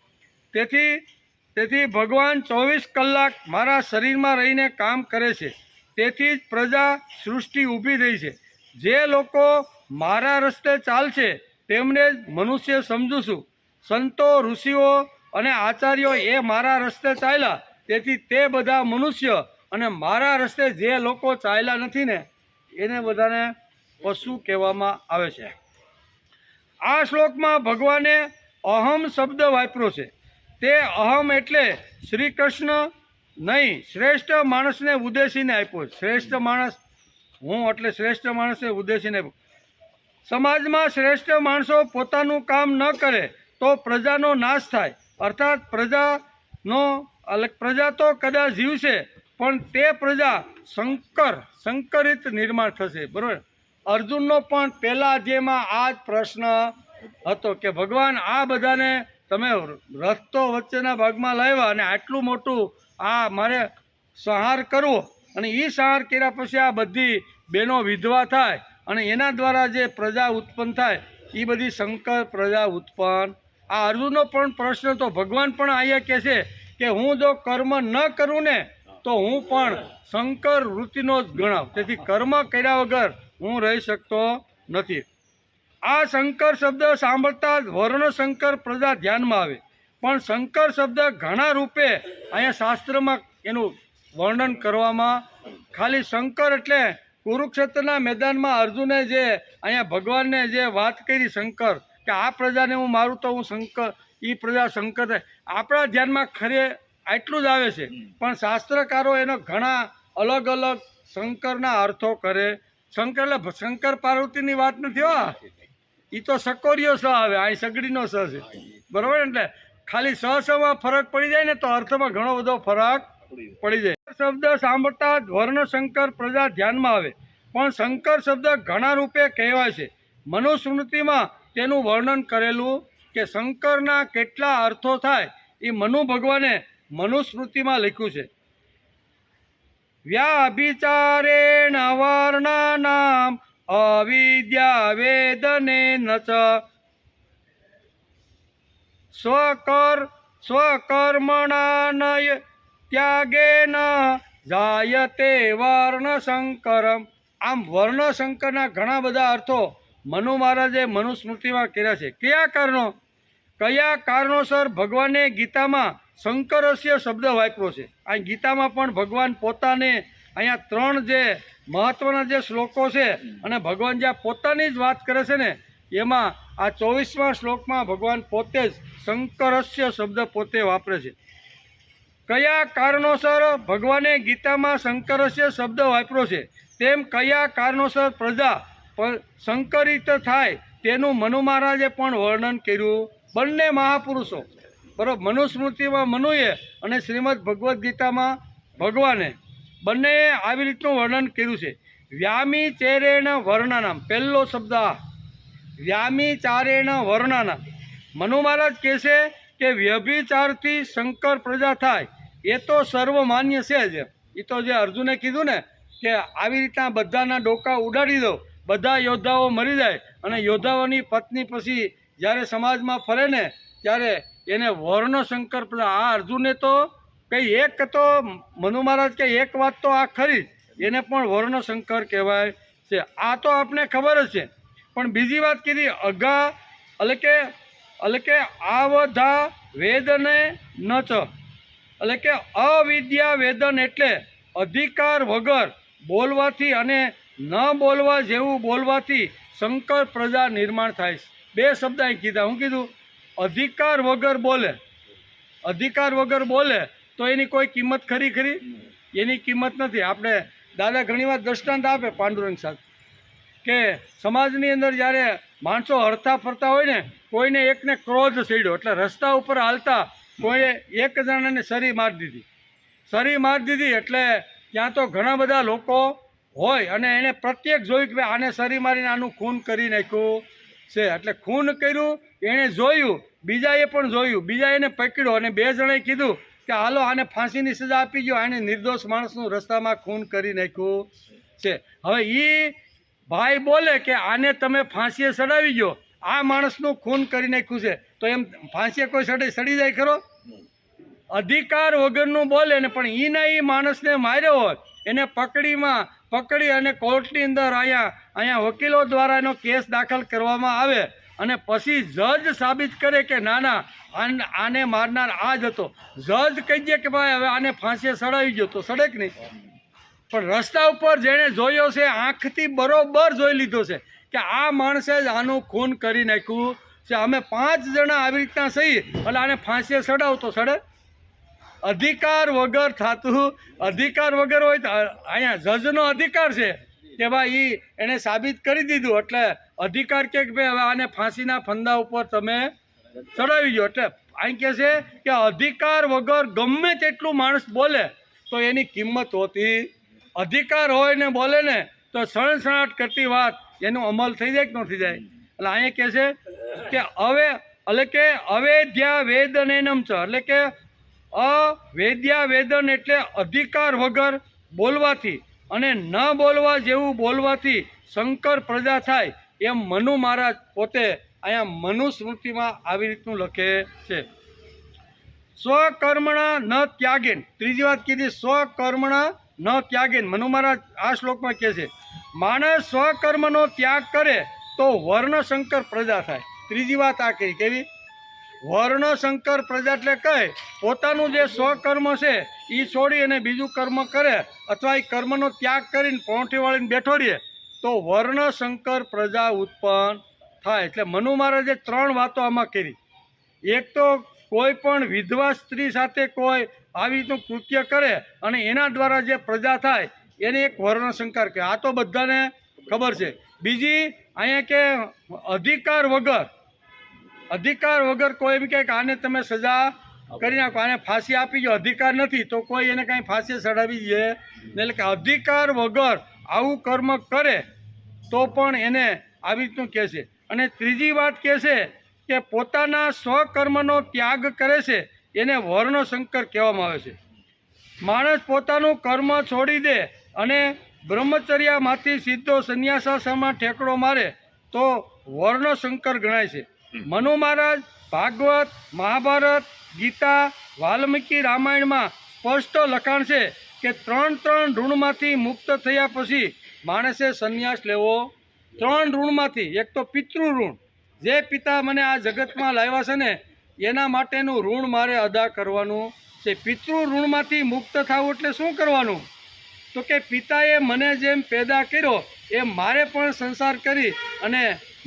તેથી ભગવાન 24 કલાક મારા શરીરમાં રહીને કામ કરે છે તેથી જ પ્રજા સૃષ્ટિ ઊભી થઈ છે જે લોકો મારા રસ્તે ચાલશે તેમને જ મનુષ્ય સમજું છું સંતો ઋષિઓ અને આચાર્યો એ મારા રસ્તે ચાલ્યા તેથી તે બધા મનુષ્ય અને મારા રસ્તે જે લોકો ચાલ્યા નથી ને એને બધાને પશુ કહેવામાં આવે છે આ શ્લોકમાં ભગવાને અહમ શબ્દ વાપર્યો છે તે અહમ એટલે શ્રી કૃષ્ણ નહીં શ્રેષ્ઠ માણસને ઉદ્દેશીને આપ્યો શ્રેષ્ઠ માણસ હું એટલે શ્રેષ્ઠ માણસને ઉદ્દેશીને આપ્યો સમાજમાં શ્રેષ્ઠ માણસો પોતાનું કામ ન કરે તો પ્રજાનો નાશ થાય અર્થાત પ્રજા તો કદાચ જીવશે પણ તે પ્રજા સંકરિત નિર્માણ થશે બરાબર અર્જુનનો પણ પહેલા અધ્યાયમાં આ જ પ્રશ્ન હતો કે ભગવાન આ બધાને તમે રથ તો વચ્ચેના ભાગમાં લાવ્યા અને આટલું મોટું આ મારે સંહાર કરવો અને એ સંહાર કર્યા પછી આ બધી બહેનો વિધવા થાય અને એના દ્વારા જે પ્રજા ઉત્પન્ન થાય એ બધી સંકર પ્રજા ઉત્પન્ન આ અર્જુનનો પણ પ્રશ્ન તો ભગવાન પણ અહીંયા કહે છે કે હું જો કર્મ ન કરું ને તો હું પણ શંકર વૃત્તિનો જ ગણાવ તેથી કર્મ કર્યા વગર હું રહી શકતો નથી આ શંકર શબ્દ સાંભળતા જ વર્ણ શંકર પ્રજા ધ્યાનમાં આવે પણ શંકર શબ્દ ઘણા રૂપે અહીંયા શાસ્ત્રમાં એનું વર્ણન કરવામાં ખાલી શંકર એટલે કુરુક્ષેત્રના મેદાનમાં અર્જુને જે અહીંયા ભગવાનને જે વાત કરી શંકર કે આ પ્રજાને હું મારું તો હું શંકર એ પ્રજા શંકર આપણા ધ્યાનમાં ખરે આટલું જ આવે છે પણ શાસ્ત્રકારો એનો ઘણા અલગ અલગ શંકરના અર્થો કરે શંકર એટલે શંકર પાર્વતીની વાત નથી હો એ તો સકોરિયો સ આવે આ સગડીનો સ છે બરાબર એટલે ખાલી સમાં ફરક પડી જાય ને તો અર્થમાં ઘણો બધો ફરક પડી જાય શબ્દ સાંભળતા જ વર્ણ શંકર પ્રજા ધ્યાનમાં આવે પણ શંકર શબ્દ ઘણા રૂપે કહેવાય છે મનુસ્મૃતિમાં તેનું વર્ણન કરેલું કે શંકરના કેટલા અર્થો થાય એ મનુ ભગવાને મનુસ્મૃતિમાં લખ્યું છે વ્યાભિચારેણ વર્ણાનામ અવિદ્યા વેદને નચ સ્વકર્મણા ત્યાગેન જાયતે વર્ણશંકરમ આમ વર્ણશંકરના ઘણા બધા અર્થો મનુ મહારાજે મનુસ્મૃતિમાં કર્યા છે કયા કારણોસર ભગવાને ગીતામાં શંકરસ્ય શબ્દ વાપર્યો છે આ ગીતામાં પણ ભગવાન પોતાને અહીંયા 3 જે મહત્વના જે શ્લોકો છે અને ભગવાન જ્યાં પોતાની જ વાત કરે છે ને એમાં આ 24મા શ્લોકમાં ભગવાન પોતે જ શંકરસ્ય શબ્દ પોતે વાપરે છે કયા કારણોસર ભગવાને ગીતામાં શંકરસ્ય શબ્દ વાપર્યો છે તેમ કયા કારણોસર પ્રજા સંકરિત થાય તેનું મનુ મહારાજે પણ વર્ણન કર્યું બંને મહાપુરુષો બરાબર મનુસ્મૃતિમાં મનુએ અને શ્રીમદ ભગવદ્ ગીતામાં ભગવાને બંનેએ આવી રીતનું વર્ણન કર્યું છે વ્યામી ચેરેણ વર્ણાનામ પહેલો શબ્દ વ્યામી ચારેણ વર્ણાનામ મનુ મહારાજ કહે છે કે વ્યભિચારથી શંકર પ્રજા થાય એ તો સર્વમાન્ય છે જ એ તો જે અર્જુને કીધું ને કે આવી રીતના બધાના ડોકા ઉડાડી દો બધા યોદ્ધાઓ મરી જાય અને યોદ્ધાઓની પત્ની પછી જ્યારે સમાજમાં ફરે ને ત્યારે એને વર્ણશંકર પ્રજા આ અર્જુને તો કંઈ એક તો મનુ મહારાજ કે એક વાત તો આ ખરી એને પણ વર્ણશંકર કહેવાય છે આ તો આપણે ખબર જ છે પણ બીજી વાત કીધી અઘા એટલે કે આવધા વેદને ન ચ એટલે કે અવિદ્યા વેદન એટલે અધિકાર વગર બોલવાથી અને ન બોલવા જેવું બોલવાથી શંકર પ્રજા નિર્માણ થાય છે બે શબ્દ અહીં કીધા હું કીધું અધિકાર વગર બોલે, અધિકાર વગર બોલે તો એની કોઈ કિંમત ખરી? એની કિંમત નથી. આપણે દાદા ઘણીવાર દૃષ્ટાંત આપે પાંડુરંગ સાથે કે સમાજની અંદર જ્યારે માણસો હરતા ફરતા હોય ને, કોઈને એકને ક્રોધ ચડ્યો એટલે રસ્તા ઉપર હાલતા કોઈએ એક જણાને સરી મારી દીધી એટલે ત્યાં તો ઘણા બધા લોકો હોય અને એને પ્રત્યેક જોયું કે ભાઈ આને સરી મારીને આનું ખૂન કરી નાખ્યું છે. એટલે ખૂન કર્યું એણે જોયું, બીજાએ પણ જોયું, બીજા એને પકડ્યો અને 2 જણાએ કીધું કે હાલો આને ફાંસીની સજા આપી ગયો, આને નિર્દોષ માણસનું રસ્તામાં ખૂન કરી નાખ્યું છે. હવે એ ભાઈ બોલે કે આને તમે ફાંસીએ ચડાવી ગયો, આ માણસનું ખૂન કરી નાખ્યું છે, તો એમ ફાંસીએ કોઈ સડી જાય ખરો? અધિકાર વગરનું બોલે ને પણ એના એ માણસને માર્યો હોય એને પકડી અને કોર્ટની અંદર અહીંયા વકીલો દ્વારા એનો કેસ દાખલ કરવામાં આવે અને પછી જજ સાબિત કરે કે ના આને મારનાર આ જ હતો. જજ કહી દે કે ભાઈ હવે આને ફાંસીએ ચડાવી ગયો તો સડે કે નહીં? પણ રસ્તા ઉપર જેણે જોયો છે આંખથી બરોબર જોઈ લીધો છે કે આ માણસે જ આનું ખૂન કરી નાખ્યું છે. અમે 5 જણા આવી રીતના સહી એટલે આને ફાંસીએ ચડાવતો સડે? અધિકાર વગર થતું, અધિકાર વગર હોય તો અહીંયા જજનો અધિકાર છે કે ભાઈ એણે સાબિત કરી દીધું એટલે અધિકાર કે ભાઈ હવે આને ફાંસીના ફંદા ઉપર તમે ચડાવી ગયો. એટલે અહીં કહે છે કે અધિકાર વગર ગમે તેટલું માણસ બોલે તો એની કિંમત હોતી. અધિકાર હોય ને બોલે ને તો સણસણાટ કરતી વાત એનો અમલ થઈ જાય કે ન થઈ જાય? એટલે અહીંયા કહે છે કે અવેદ્યા વેદનેનમ ચ, એટલે કે અવેદ્યા વેદન એટલે અધિકાર વગર બોલવાથી અને ન બોલવા જેવું બોલવાથી શંકર પ્રજા થાય, એમ મનુ મહારાજ પોતે અહીંયા મનુસ્મૃતિમાં આવી રીતનું લખે છે. સ્વકર્મણા ન ત્યાગેન, ત્રીજી વાત કીધી સ્વકર્મણા ન ત્યાગેન. મનુ મહારાજ આ શ્લોકમાં કહે છે માણસ સ્વકર્મનો ત્યાગ કરે તો વર્ણશંકર પ્રજા થાય. ત્રીજી વાત આ કરી કેવી? વર્ણશંકર પ્રજા એટલે કહે પોતાનું જે સ્વકર્મ છે એ છોડી અને બીજું કર્મ કરે અથવા એ કર્મનો ત્યાગ કરીને પોંઠી વાળીને બેઠો રહે તો વર્ણશંકર પ્રજા ઉત્પન્ન થાય. એટલે મનુ મહારાજે 3 વાતો આમાં કરી. એક તો કોઈ પણ વિધવા સ્ત્રી સાથે કોઈ આવી રીતનું કૃત્ય કરે અને એના દ્વારા જે પ્રજા થાય એને એક વર્ણશંકર કહે, આ તો બધાને ખબર છે. બીજી અહીંયા કે અધિકાર વગર કોઈ એમ કહે કે આને તમે સજા કરી નાખો, આને ફાંસી આપી ગયો, અધિકાર નથી તો કોઈ એને કાંઈ ફાંસી ચડાવી દે. એટલે કે અધિકાર વગર આવું કર્મ કરે તો પણ એને આવી રીતનું કહે છે. અને ત્રીજી વાત કહે છે કે પોતાના સ્વકર્મનો ત્યાગ કરે છે એને વર્ણશંકર કહેવામાં આવે છે. માણસ પોતાનું કર્મ છોડી દે અને બ્રહ્મચર્યમાંથી સીધો સંન્યાસાશ્રમમાં ઠેકડો મારે તો વર્ણશંકર ગણાય છે. મનુ મહારાજ ભાગવત, મહાભારત, ગીતા, વાલ્મીકી રામાયણમાં સ્પષ્ટ લખાણ છે કે 3 ઋણમાંથી મુક્ત થયા પછી માણસે સંન્યાસ લેવો. 3 ઋણમાંથી. એક તો પિતૃ ઋણ, જે પિતા મને આ જગતમાં લાવ્યા છે ને એના માટેનું ઋણ મારે અદા કરવાનું છે. પિતૃ ઋણમાંથી મુક્ત થવું એટલે શું કરવાનું? તો કે પિતાએ મને જેમ પેદા કર્યો એમ મારે પણ સંસાર કરી અને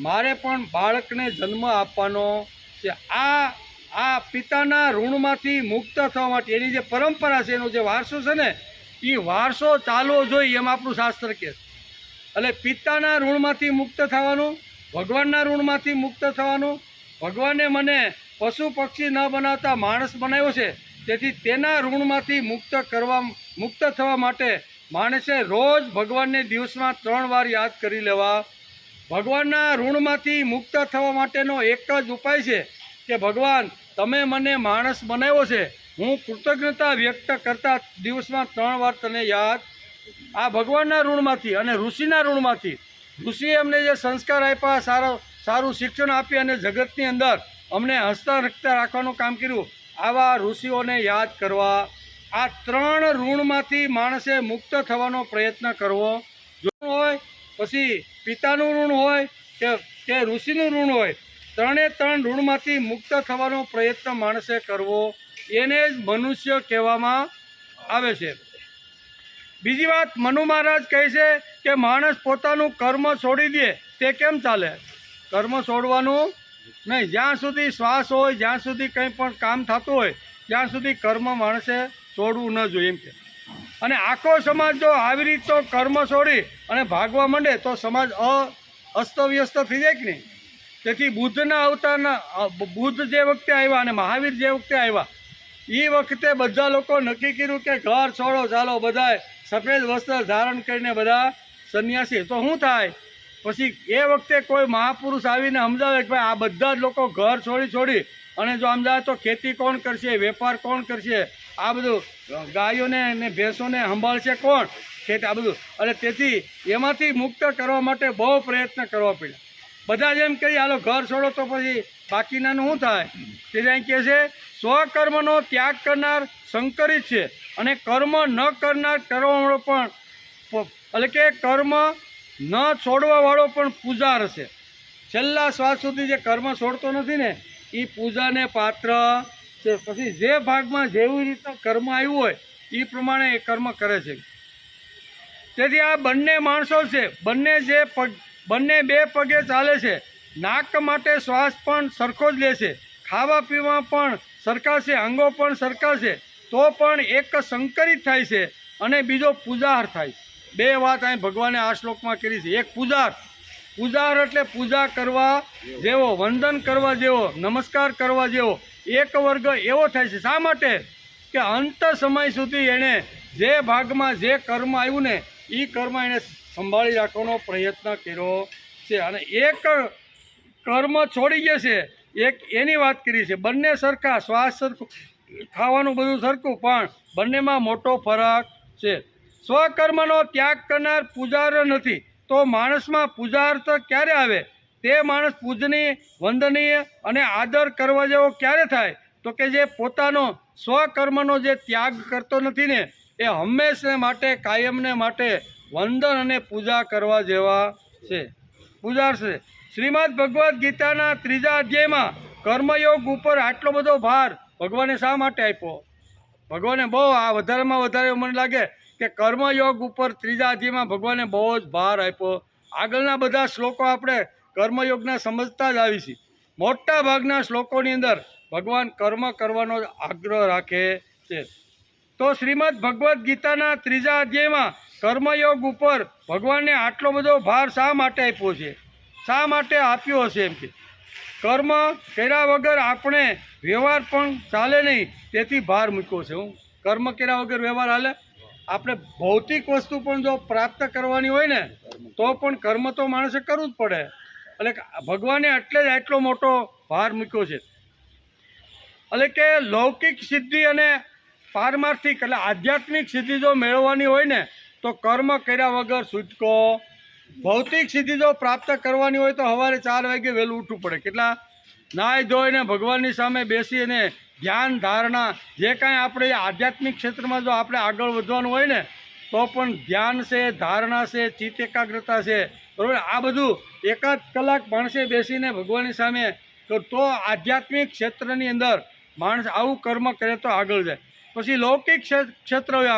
મારે પણ બાળકને જન્મ આપવાનો છે. આ પિતાના ઋણમાંથી મુક્ત થવા માટે એની જે પરંપરા છે, એનો જે વારસો છે ને એ વારસો ચાલવો જોઈએ એમ આપણું શાસ્ત્ર કહે. એટલે પિતાના ઋણમાંથી મુક્ત થવાનું, ભગવાનના ઋણમાંથી મુક્ત થવાનું. ભગવાને મને પશુ પક્ષી ન બનાવતા માણસ બનાવ્યો છે, તેથી તેના ઋણમાંથી મુક્ત થવા માટે માણસે રોજ ભગવાનને દિવસમાં 3 વાર યાદ કરી લેવા. ભગવાનના ઋણમાંથી મુક્ત થવા માટેનો એક જ ઉપાય છે કે ભગવાન તમે મને માણસ બનાવ્યો છે, હું કૃતજ્ઞતા વ્યક્ત કરતા દિવસમાં 3 વાર તને યાદ. આ ભગવાનના ઋણમાંથી અને ઋષિના ઋણમાંથી. ઋષિએ અમને જે સંસ્કાર આપ્યા, સારું શિક્ષણ આપી અને જગતની અંદર અમને હસતા રખતા રાખવાનું કામ કર્યું, આવા ઋષિઓને યાદ કરવા. આ 3 ઋણમાંથી માણસે મુક્ત થવાનો પ્રયત્ન કરવો. જો હોય પછી પિતાનું ઋણ હોય કે ઋષિનું ઋણ હોય, 3 ઋણમાંથી મુક્ત થવાનો પ્રયત્ન માણસે કરવો. એને જ મનુષ્ય કહેવામાં આવે છે. બીજી વાત મનુ મહારાજ કહે છે કે માણસ પોતાનું કર્મ છોડી દે તે કેમ ચાલે? કર્મ છોડવાનું નહીં. જ્યાં સુધી શ્વાસ હોય, જ્યાં સુધી કંઈ પણ કામ થતું હોય ત્યાં સુધી કર્મ માણસે છોડવું ન જોઈએ એમ કે. અને આખો સમાજ જો આવી રીતે કર્મ છોડી અને ભાગવા માંડે તો સમાજ અસ્તવ્યસ્ત થઈ જાય કે નહીં. તેથી બુદ્ધના અવતારના બુદ્ધ જે વખતે આવ્યા અને મહાવીર જે વખતે આવ્યા એ વખતે બધા લોકો નક્કી કર્યું કે ઘર છોડો, ચાલો બધાએ સફેદ વસ્ત્ર ધારણ કરીને બધા સંન્યાસી. તો શું થાય પછી એ વખતે કોઈ મહાપુરુષ આવીને સમજાવે કે ભાઈ આ બધા જ લોકો ઘર છોડી અને જો સમજાવે તો ખેતી કોણ કરશે, વેપાર કોણ કરશે, આ બધું ગાયોને ને ભેંસોને સંભાળશે કોણ, ખેતી આ બધું. અને તેથી એમાંથી મુક્ત કરવા માટે બહુ પ્રયત્ન કરવા પડ્યા. બધા જ એમ કહી હાલો ઘર છોડો તો પછી બાકીનાનું શું થાય. તેથી અહીં કહે છે સ્વકર્મનો ત્યાગ કરનાર સંકરિત છે અને કર્મ ન કરનાર કરવાવાળો પણ એટલે કે કર્મ ન છોડવાવાળો પણ પૂજાર છે. છેલ્લા શ્વાસ સુધી જે કર્મ છોડતો નથી ને એ પૂજાને પાત્ર છે. પછી જે ભાગમાં જેવી રીતે કર્મ આવ્યું હોય એ પ્રમાણે એ કર્મ કરે છે. તેથી આ બંને માણસો છે, બંને બે પગે ચાલે છે, નાક માટે શ્વાસ પણ સરખો જ લે છે, ખાવા પીવા પણ સરખા છે, અંગો પણ સરખા છે, તો પણ એક સંકરિત થાય છે અને બીજો પૂજાર થાય છે. બે વાત અહીં ભગવાને આ શ્લોકમાં કરી છે. એક પૂજાર એટલે પૂજા કરવા જેવો, વંદન કરવા જેવો, નમસ્કાર કરવા જેવો એક વર્ગ એવો થાય છે. શા માટે કે અંત સમય સુધી એણે જે ભાગમાં જે કર્મ આવ્યું ને એ કર્મ એણે સંભાળી રાખવાનો પ્રયત્ન કર્યો છે. અને એક કર્મ છોડી ગયા છે, એક એની વાત કરી છે. બંને સરખા, શ્વાસ સરખું, ખાવાનું બધું સરખું, પણ બંનેમાં મોટો ફરક છે. સ્વકર્મનો ત્યાગ કરનાર પૂજાર નથી તો માણસમાં પૂજાર્થ ક્યારે આવે? તે માણસ પૂજનીય, વંદનીય અને આદર કરવા જેવો ક્યારે થાય? તો કે જે પોતાનો સ્વકર્મનો જે ત્યાગ કરતો નથી ને એ હંમેશને માટે, કાયમને માટે વંદન અને પૂજા કરવા જેવા છે, પૂજાર છે. શ્રીમદ ભગવદ્ ગીતાના 3જા અધ્યાયમાં કર્મયોગ ઉપર આટલો બધો ભાર ભગવાને શા માટે આપ્યો? ભગવાને બહુ આ વધારેમાં વધારે મને લાગે કે કર્મયોગ ઉપર 3જા અધ્યાયમાં ભગવાને બહુ જ ભાર આપ્યો. આગળના બધા શ્લોકો આપણે કર્મયોગના સમજતા જ આવી છીએ. મોટા ભાગના શ્લોકોની અંદર ભગવાન કર્મ કરવાનો આગ્રહ રાખે છે. તો શ્રીમદ ભગવદ્ ગીતાના 3જા અધ્યાયમાં કર્મયોગ ઉપર ભગવાનને આટલો બધો ભાર શા માટે આપ્યો છે? શા માટે આપ્યો હશે? એમ કે કર્મ કર્યા વગર આપણે વ્યવહાર પણ ચાલે નહીં, તેથી ભાર મૂક્યો છે. હું કર્મ કર્યા વગર વ્યવહાર હાલે? આપણે ભૌતિક વસ્તુ પણ જો પ્રાપ્ત કરવાની હોય ને તો પણ કર્મ તો માણસે કરવું જ પડે. એટલે ભગવાને એટલે જ આટલો મોટો ભાર મૂક્યો છે. એટલે કે લૌકિક સિદ્ધિ અને પારમાર્થિક એટલે આધ્યાત્મિક સિદ્ધિ જો મેળવવાની હોય ને તો કર્મ કર્યા વગર છૂટકો. ભૌતિક સિદ્ધિ જો પ્રાપ્ત કરવાની હોય તો સવારે 4 વાગે વહેલું ઉઠવું પડે. કેટલા નાહી ધોઈને ભગવાનની સામે બેસી અને ધ્યાન, ધારણા, જે કાંઈ આપણે આધ્યાત્મિક ક્ષેત્રમાં જો આપણે આગળ વધવાનું હોય ને તો પણ ધ્યાન છે, ધારણા છે, ચિત્ત એકાગ્રતા છે, બરાબર. આ બધું 1 કલાક માણસે બેસીને ભગવાનની સામે તો આધ્યાત્મિક ક્ષેત્રની અંદર માણસ આવું કર્મ કરે તો આગળ જાય. પછી લૌકિક ક્ષેત્ર હોય,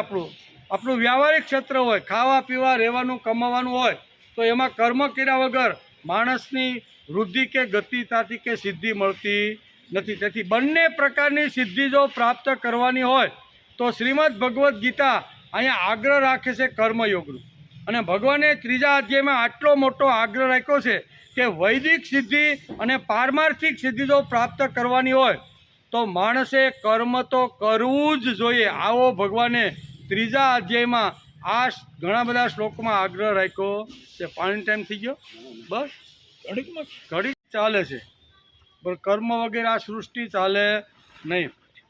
આપણું વ્યવહારિક ક્ષેત્ર હોય, ખાવા પીવા, રહેવાનું, કમાવાનું હોય તો એમાં કર્મ કર્યા વગર માણસની વૃદ્ધિ કે ગતિ થતી કે સિદ્ધિ મળતી નથી. તેથી બંને પ્રકારની સિદ્ધિ જો પ્રાપ્ત કરવાની હોય તો શ્રીમદ ભગવદ્ ગીતા અહીંયા આગ્રહ રાખે છે કર્મયોગનો. અને ભગવાને 3જા અધ્યાયમાં આટલો મોટો આગ્રહ રાખ્યો છે કે વૈદિક સિદ્ધિ અને પારમાર્થિક સિદ્ધિ જો પ્રાપ્ત કરવાની હોય તો માણસે કર્મ તો કરવું જ જોઈએ. આવો ભગવાને 3જા અધ્યાયમાં આ ઘણા બધા શ્લોકમાં આગ્રહ રાખ્યો છે. પાણી ટાઈમ થઈ ગયો, બસ ઘડી ચાલે છે, પણ કર્મ વગેરે આ સૃષ્ટિ ચાલે નહીં.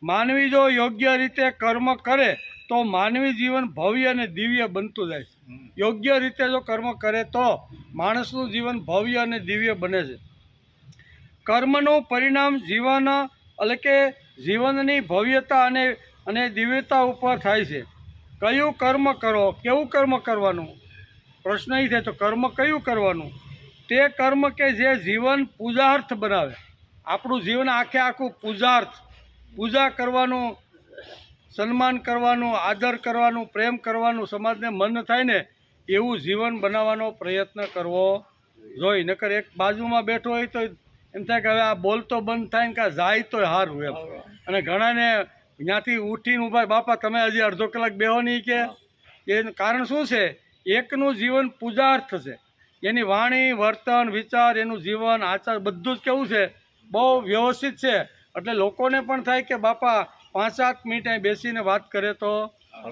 માનવી જો યોગ્ય રીતે કર્મ કરે તો માનવી જીવન ભવ્ય અને દિવ્ય બનતું જાય છે. યોગ્ય રીતે જો કર્મ કરે તો માણસનું જીવન ભવ્ય અને દિવ્ય બને છે. કર્મનું પરિણામ જીવન એટલે કે જીવનની ભવ્યતા અને દિવ્યતા ઉપર થાય છે. કયું કર્મ કરો, કેવું કર્મ કરવાનું? પ્રશ્ન એ થાય તો કર્મ કયું કરવાનું? તે કર્મ કે જે જીવન પૂજાર્થ બનાવે. આપણું જીવન આખું પૂજાર્થ, પૂજા કરવાનું, સન્માન કરવાનું, આદર કરવાનું, પ્રેમ કરવાનું, સમાજને મન થાય ને એવું જીવન બનાવવાનો પ્રયત્ન કરવો જોઈએ. નકર એક બાજુમાં બેઠો હોય તો એમ થાય કે હવે આ બોલતો બંધ થાય ને કાં જાય તો સારું એમ. અને ઘણાને ત્યાંથી ઉઠીને ઊભા, બાપા તમે હજી અડધો કલાક બેહો નહીં કે. એનું કારણ શું છે? એકનું જીવન પૂજાર્થ છે. એની વાણી, વર્તન, વિચાર, એનું જીવન, આચાર બધું જ કેવું છે? બહુ વ્યવસ્થિત છે. એટલે લોકોને પણ થાય કે બાપા 5-7 મિનિટ અહીં બેસીને વાત કરે તો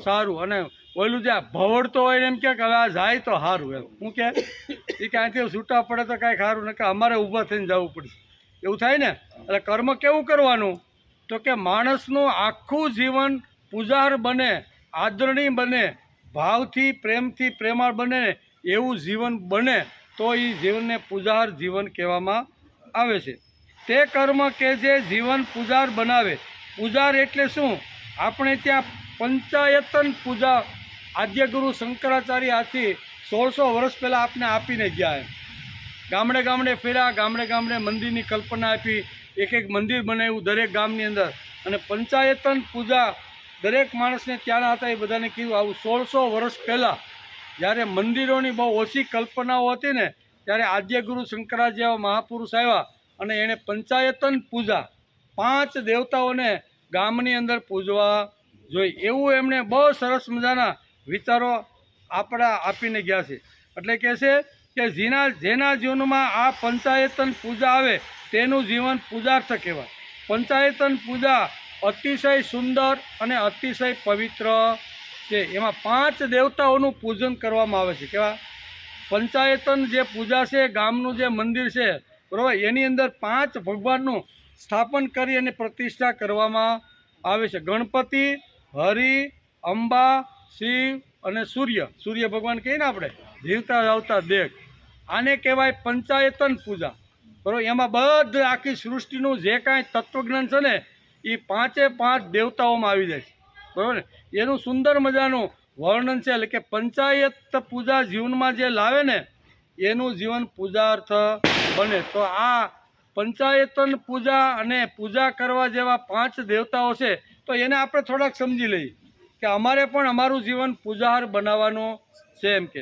સારું. અને ઓલું જે ભવડતો હોય એમ કે હવે આ જાય તો સારું એમ. શું કે એ ક્યાંથી છૂટા પડે તો કાંઈ સારું ને કે અમારે ઊભા થઈને જવું પડશે એવું થાય ને. એટલે કર્મ કેવું કરવાનું? તો કે માણસનું આખું જીવન પૂજાર બને, આદરણીય બને, ભાવથી પ્રેમથી પ્રેમાળ બને એવું જીવન બને તો એ જીવનને પૂજાર જીવન કહેવામાં આવે છે. તે કર્મ કે જે જીવન પૂજાર બનાવે. પૂજાર એટલે શું? આપણે ત્યાં પંચાયતન પૂજા આદ્યગુરુ શંકરાચાર્ય આથી 1600 વર્ષ પહેલાં આપને આપીને ગયા એમ. ગામડે ગામડે ફેર્યા, ગામડે ગામડે મંદિરની કલ્પના આપી, એક એક મંદિર બનાવ્યું દરેક ગામની અંદર. અને પંચાયતન પૂજા દરેક માણસને ત્યાંના હતા એ બધાને કીધું આવું 1600 વર્ષ પહેલાં જ્યારે મંદિરોની બહુ ઓછી કલ્પનાઓ હતી ને ત્યારે આદ્યગુરુ શંકરાચાર્ય જેવા મહાપુરુષ આવ્યા અને એણે પંચાયતન પૂજા 5 દેવતાઓને ગામની અંદર પૂજવા જોઈ એવું એમણે બહુ સરસ મજાના વિચારો આપણા આપીને ગયા છે. એટલે કહે છે કે જેના જીવનમાં આ પંચાયતન પૂજા આવે તેનું જીવન પૂજાર્થ કહેવાય. પંચાયતન પૂજા અતિશય સુંદર અને અતિશય પવિત્ર છે. એમાં 5 દેવતાઓનું પૂજન કરવામાં આવે છે. કેવા? પંચાયતન જે પૂજા છે, ગામનું જે મંદિર છે બરાબર, એની અંદર 5 ભગવાનનું સ્થાપન કરી અને પ્રતિષ્ઠા કરવામાં આવે છે. ગણપતિ, હરિ, અંબા, શિવ અને સૂર્ય ભગવાન કહીએ ને આપણે, જીવતા જાવતા દેખ. આને કહેવાય પંચાયતન પૂજા બરાબર. એમાં બધું આખી સૃષ્ટિનું જે કાંઈ તત્વજ્ઞાન છે ને એ 5 દેવતાઓમાં આવી જાય છે બરાબર ને. એનું સુંદર મજાનું વર્ણન છે. એટલે કે પંચાયત પૂજા જીવનમાં જે લાવે ને એનું જીવન પૂજાર્થ બને. તો આ પંચાયતન પૂજા અને પૂજા કરવા જેવા 5 દેવતાઓ છે તો એને આપણે થોડાક સમજી લઈએ કે અમારે પણ અમારું જીવન પૂજાહાર બનાવવાનું છે. એમ કે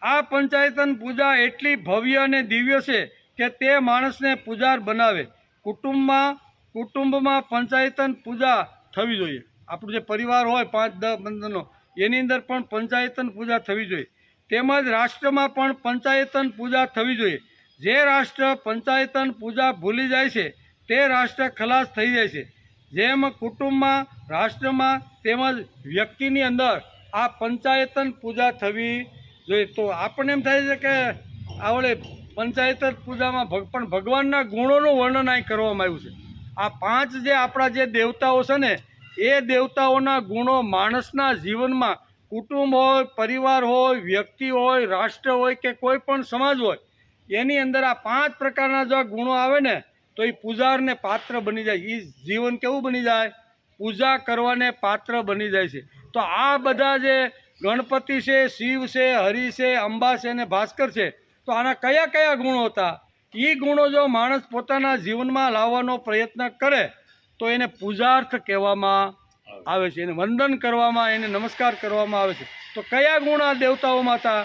આ પંચાયતન પૂજા એટલી ભવ્ય અને દિવ્ય છે કે તે માણસને પૂજાર બનાવે. કુટુંબમાં પંચાયતન પૂજા થવી જોઈએ. આપણું જે પરિવાર હોય 5-10-15નો એની અંદર પણ પંચાયતન પૂજા થવી જોઈએ. તેમજ રાષ્ટ્રમાં પણ પંચાયતન પૂજા થવી જોઈએ. જે રાષ્ટ્ર પંચાયતન પૂજા ભૂલી જાય છે તે રાષ્ટ્ર ખલાસ થઈ જાય છે. જેમ કુટુંબમાં, રાષ્ટ્રમાં તેમજ વ્યક્તિની અંદર આ પંચાયતન પૂજા થવી જોઈએ. તો આપણને એમ થાય છે કે આવડે પંચાયતન પૂજામાં પણ ભગવાનના ગુણોનું વર્ણન અહીં કરવામાં આવ્યું છે. આ 5 જે આપણા જે દેવતાઓ છે ને એ દેવતાઓના ગુણો માણસના જીવનમાં કુટુંબ હોય, પરિવાર હોય, વ્યક્તિ હોય, રાષ્ટ્ર હોય કે કોઈ પણ સમાજ હોય એની અંદર આ 5 પ્રકારના જો ગુણો આવે ને તો એ પૂજારને પાત્ર બની જાય. એ જીવન કેવું બની જાય? પૂજા કરવાને પાત્ર બની જાય છે. તો આ બધા જે ગણપતિ છે, શિવ છે, હરિ છે, અંબા છે અને ભાસ્કર છે તો આના કયા કયા ગુણો હતા? એ ગુણો જો માણસ પોતાના જીવનમાં લાવવાનો પ્રયત્ન કરે તો એને પૂજાર્થ કહેવામાં આવે છે. એને વંદન કરવામાં, એને નમસ્કાર કરવામાં આવે છે. તો કયા ગુણ આ દેવતાઓમાં હતા?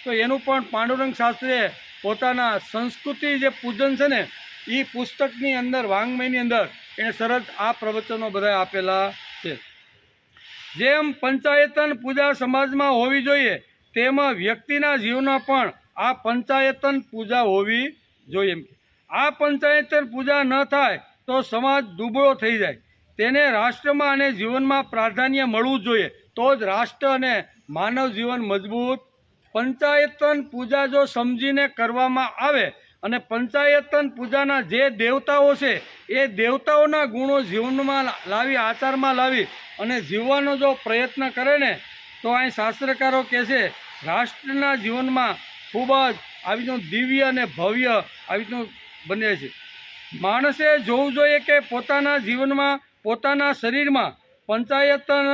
તો એનું પણ પાંડુરંગ શાસ્ત્રીએ પોતાના સંસ્કૃતિ જે પૂજન છે ને એ પુસ્તકની અંદર, વાંગ્મયની અંદર એને સરસ આ પ્રવચનો બધા આપેલા છે. જેમ પંચાયતન પૂજા સમાજમાં હોવી જોઈએ તેમાં વ્યક્તિના જીવનમાં પણ આ પંચાયતન પૂજા હોવી જોઈએ. આ પંચાયતન પૂજા ન થાય તો સમાજ દુબળો થઈ જાય. તેને રાષ્ટ્રમાં અને જીવનમાં પ્રાધાન્ય મળવું જોઈએ તો જ રાષ્ટ્ર અને માનવ જીવન મજબૂત. પંચાયતન પૂજા જો સમજીને કરવામાં આવે અને પંચાયતન પૂજાના જે દેવતાઓ છે એ દેવતાઓના ગુણો જીવનમાં લાવી, આચારમાં લાવી અને જીવવાનો જો પ્રયત્ન કરે ને તો અહીં શાસ્ત્રકારો કહે છે રાષ્ટ્રના જીવનમાં ખૂબ જ આવી રીતનું દિવ્ય અને ભવ્ય આવી રીતનું બને છે. માણસે જોવું જોઈએ કે પોતાના જીવનમાં, પોતાના શરીરમાં પંચાયતન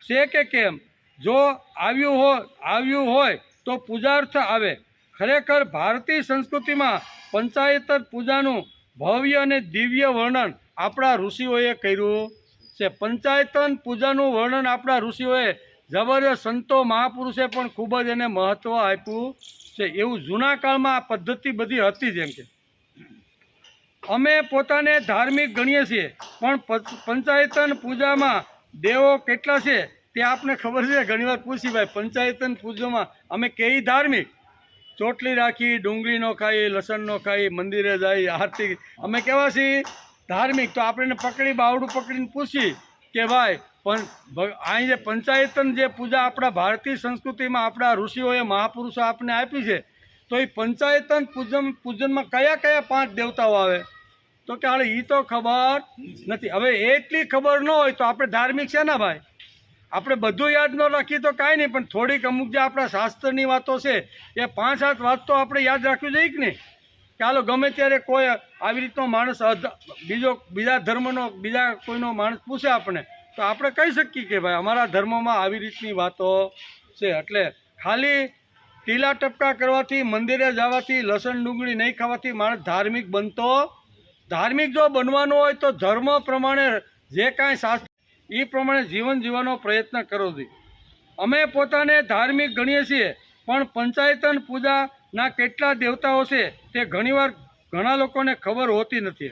છે કે કેમ. જો આવ્યું હોય તો પૂજાર્થ આવે. ખરેખર ભારતીય સંસ્કૃતિમાં પંચાયતન પૂજાનું ભવ્ય અને દિવ્ય વર્ણન આપણા ઋષિઓએ કર્યું છે. પંચાયતન પૂજાનું વર્ણન આપણા ઋષિઓએ જબરજસ્ત, સંતો મહાપુરુષે પણ ખૂબ જ એને મહત્ત્વ આપ્યું છે. એવું જૂના કાળમાં આ પદ્ધતિ બધી હતી. જેમ કે અમે પોતાને ધાર્મિક ગણીએ છીએ, પણ પંચાયતન પૂજામાં દેવો કેટલા છે તે આપને ખબર છે? ઘણીવાર પૂછી ભાઈ, પંચાયતન પૂજામાં અમે કેવી ધાર્મિક? ચોટલી રાખી, ડુંગળી ન ખાઈ, લસણ ન ખાઈ, મંદિરે જાય, આરતી, અમે કેવા છીએ? ધાર્મિક. તો આપણે પકડી બાવડું પકડીને પૂછી કે ભાઈ પણ અહીં જે પંચાયતન જે પૂજા આપણા ભારતીય સંસ્કૃતિમાં આપણા ઋષિઓએ મહાપુરુષો આપને આપી છે, તો એ પંચાયતન પૂજનમાં કયા કયા 5 દેવતાઓ આવે? તો કે હાલે એ તો ખબર નથી. હવે એટલી ખબર ન હોય તો આપણે ધાર્મિક છે ને ભાઈ? આપણે બધું યાદ ન રાખીએ તો કાંઈ નહીં, પણ થોડીક અમુક જે આપણા શાસ્ત્રની વાતો છે એ 5-7 વાત તો આપણે યાદ રાખવી જોઈએ કે નહીં? કે હાલો ગમે ત્યારે કોઈ આવી રીતનો માણસ બીજા ધર્મનો બીજા કોઈનો માણસ પૂછે આપણે, તો આપણે કહી શકીએ કે ભાઈ અમારા ધર્મમાં આવી રીતની વાતો છે. એટલે ખાલી ટીલા ટપકા કરવાથી, મંદિરે જવાથી, લસણ ડુંગળી નહીં ખાવાથી માણસ ધાર્મિક બનતો? ધાર્મિક જો બનવાનું હોય તો ધર્મ પ્રમાણે જે કાંઈ શાસ્ત્ર એ પ્રમાણે જીવન જીવવાનો પ્રયત્ન કરવો જોઈએ. અમે પોતાને ધાર્મિક ગણીએ છીએ, પણ પંચાયતન પૂજાના કેટલા દેવતાઓ છે તે ઘણીવાર ઘણા લોકોને ખબર હોતી નથી.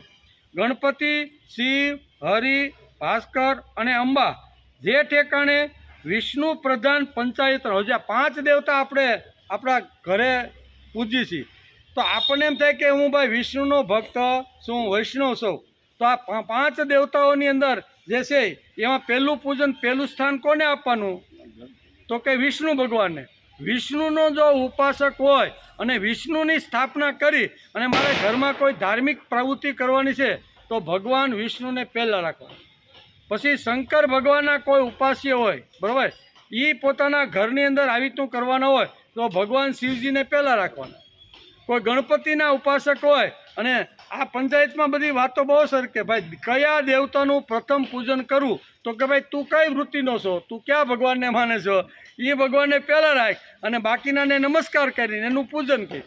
ગણપતિ, શિવ, હરિ, ભાસ્કર અને અંબા જે ઠેકાણે વિષ્ણુ પ્રધાન પંચાયતન, હજી 5 દેવતા આપણે આપણા ઘરે પૂજીએ છીએ, તો આપણને એમ થાય કે હું ભાઈ વિષ્ણુનો ભક્ત છું, વૈષ્ણવ છું. તો આ 5 દેવતાઓની અંદર જે છે એમાં પહેલું પૂજન, પહેલું સ્થાન કોને આપવાનું? તો કે વિષ્ણુ ભગવાનને. વિષ્ણુનો જો ઉપાસક હોય અને વિષ્ણુની સ્થાપના કરી અને મારે ઘરમાં કોઈ ધાર્મિક પ્રવૃત્તિ કરવાની છે તો ભગવાન વિષ્ણુને પહેલાં રાખવા. પછી શંકર ભગવાનના કોઈ ઉપાસ્ય હોય, બરાબર, એ પોતાના ઘરની અંદર આવી રીતનું કરવાના હોય તો ભગવાન શિવજીને પહેલાં રાખવાના. કોઈ ગણપતિના ઉપાસક હોય, અને આ પંચાયતમાં બધી વાતો બહુ સર કે ભાઈ કયા દેવતાનું પ્રથમ પૂજન કરવું? તો કે ભાઈ તું કઈ વૃત્તિનો છો, તું ક્યાં ભગવાનને માને છો, એ ભગવાનને પહેલાં રાખ, અને બાકીનાને નમસ્કાર કરીને એનું પૂજન કરી,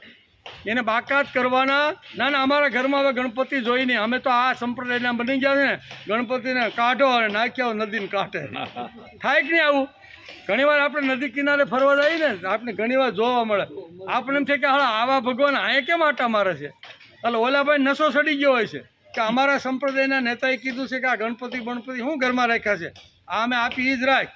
એને બાકાત કરવાના. ના ના, અમારા ઘરમાં હવે ગણપતિ જોઈ નહીં, અમે તો આ સંપ્રદાયના બની ગયા છે ને, ગણપતિને કાઢો અને નાખ્યા નદીને કાંઠે. થાય કે નહીં આવું? ઘણીવાર આપણે નદી કિનારે ફરવા જઈએ ને, આપણે ઘણીવાર જોવા મળે, આપણે એમ છે કે હા આવા ભગવાન અહીંયા કેમ આટા મારે છે? એટલે ઓલા ભાઈ નશો સડી ગયો હોય છે કે અમારા સંપ્રદાયના નેતાએ કીધું છે કે આ ગણપતિ શું ઘરમાં રાખ્યા છે, આ અમે આપી એ જ રાખ.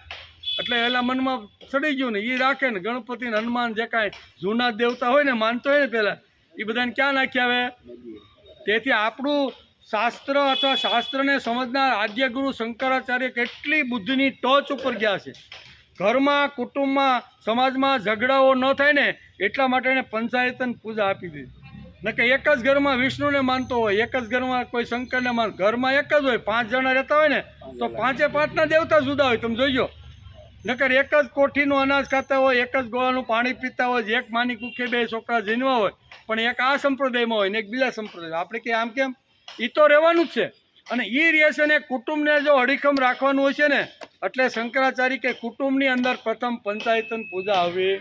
એટલે એના મનમાં સડી ગયું ને, એ રાખે ને. ગણપતિ ને હનુમાન જે કાંઈ જૂના દેવતા હોય ને, માનતો હોય ને પહેલાં, એ બધાને ક્યાં નાખ્યા આવે? તેથી આપણું શાસ્ત્ર અથવા શાસ્ત્રને સમજનાર આદ્યગુરુ શંકરાચાર્ય કેટલી બુદ્ધિની ટોચ ઉપર ગયા છે. ઘરમાં, કુટુંબમાં, સમાજમાં ઝઘડાઓ ન થાય ને એટલા માટે એને પંચાયતન પૂજા આપી દીધી. ન કે એક જ ઘરમાં વિષ્ણુને માનતો હોય, એક જ ઘરમાં કોઈ શંકરને માનતો, ઘરમાં એક જ હોય, 5 જણા રહેતા હોય ને તો 5-5ના દેવતા જુદા હોય. તમે જોઈજો, નકર એક જ કોઠીનું અનાજ ખાતા હોય, એક જ ગોળાનું પાણી પીતા હોય, એક માની કુખે 2 છોકરા જન્મવા હોય, પણ એક આ સંપ્રદાયમાં હોય ને એક બીજા સંપ્રદાય. આપણે કે આમ કેમ? એ તો રહેવાનું જ છે. અને એ રહે છે ને, કુટુંબને જો અડીખમ રાખવાનું હોય છે ને, એટલે શંકરાચાર્ય કે કુટુંબની અંદર પ્રથમ પંચાયતન પૂજા આવી.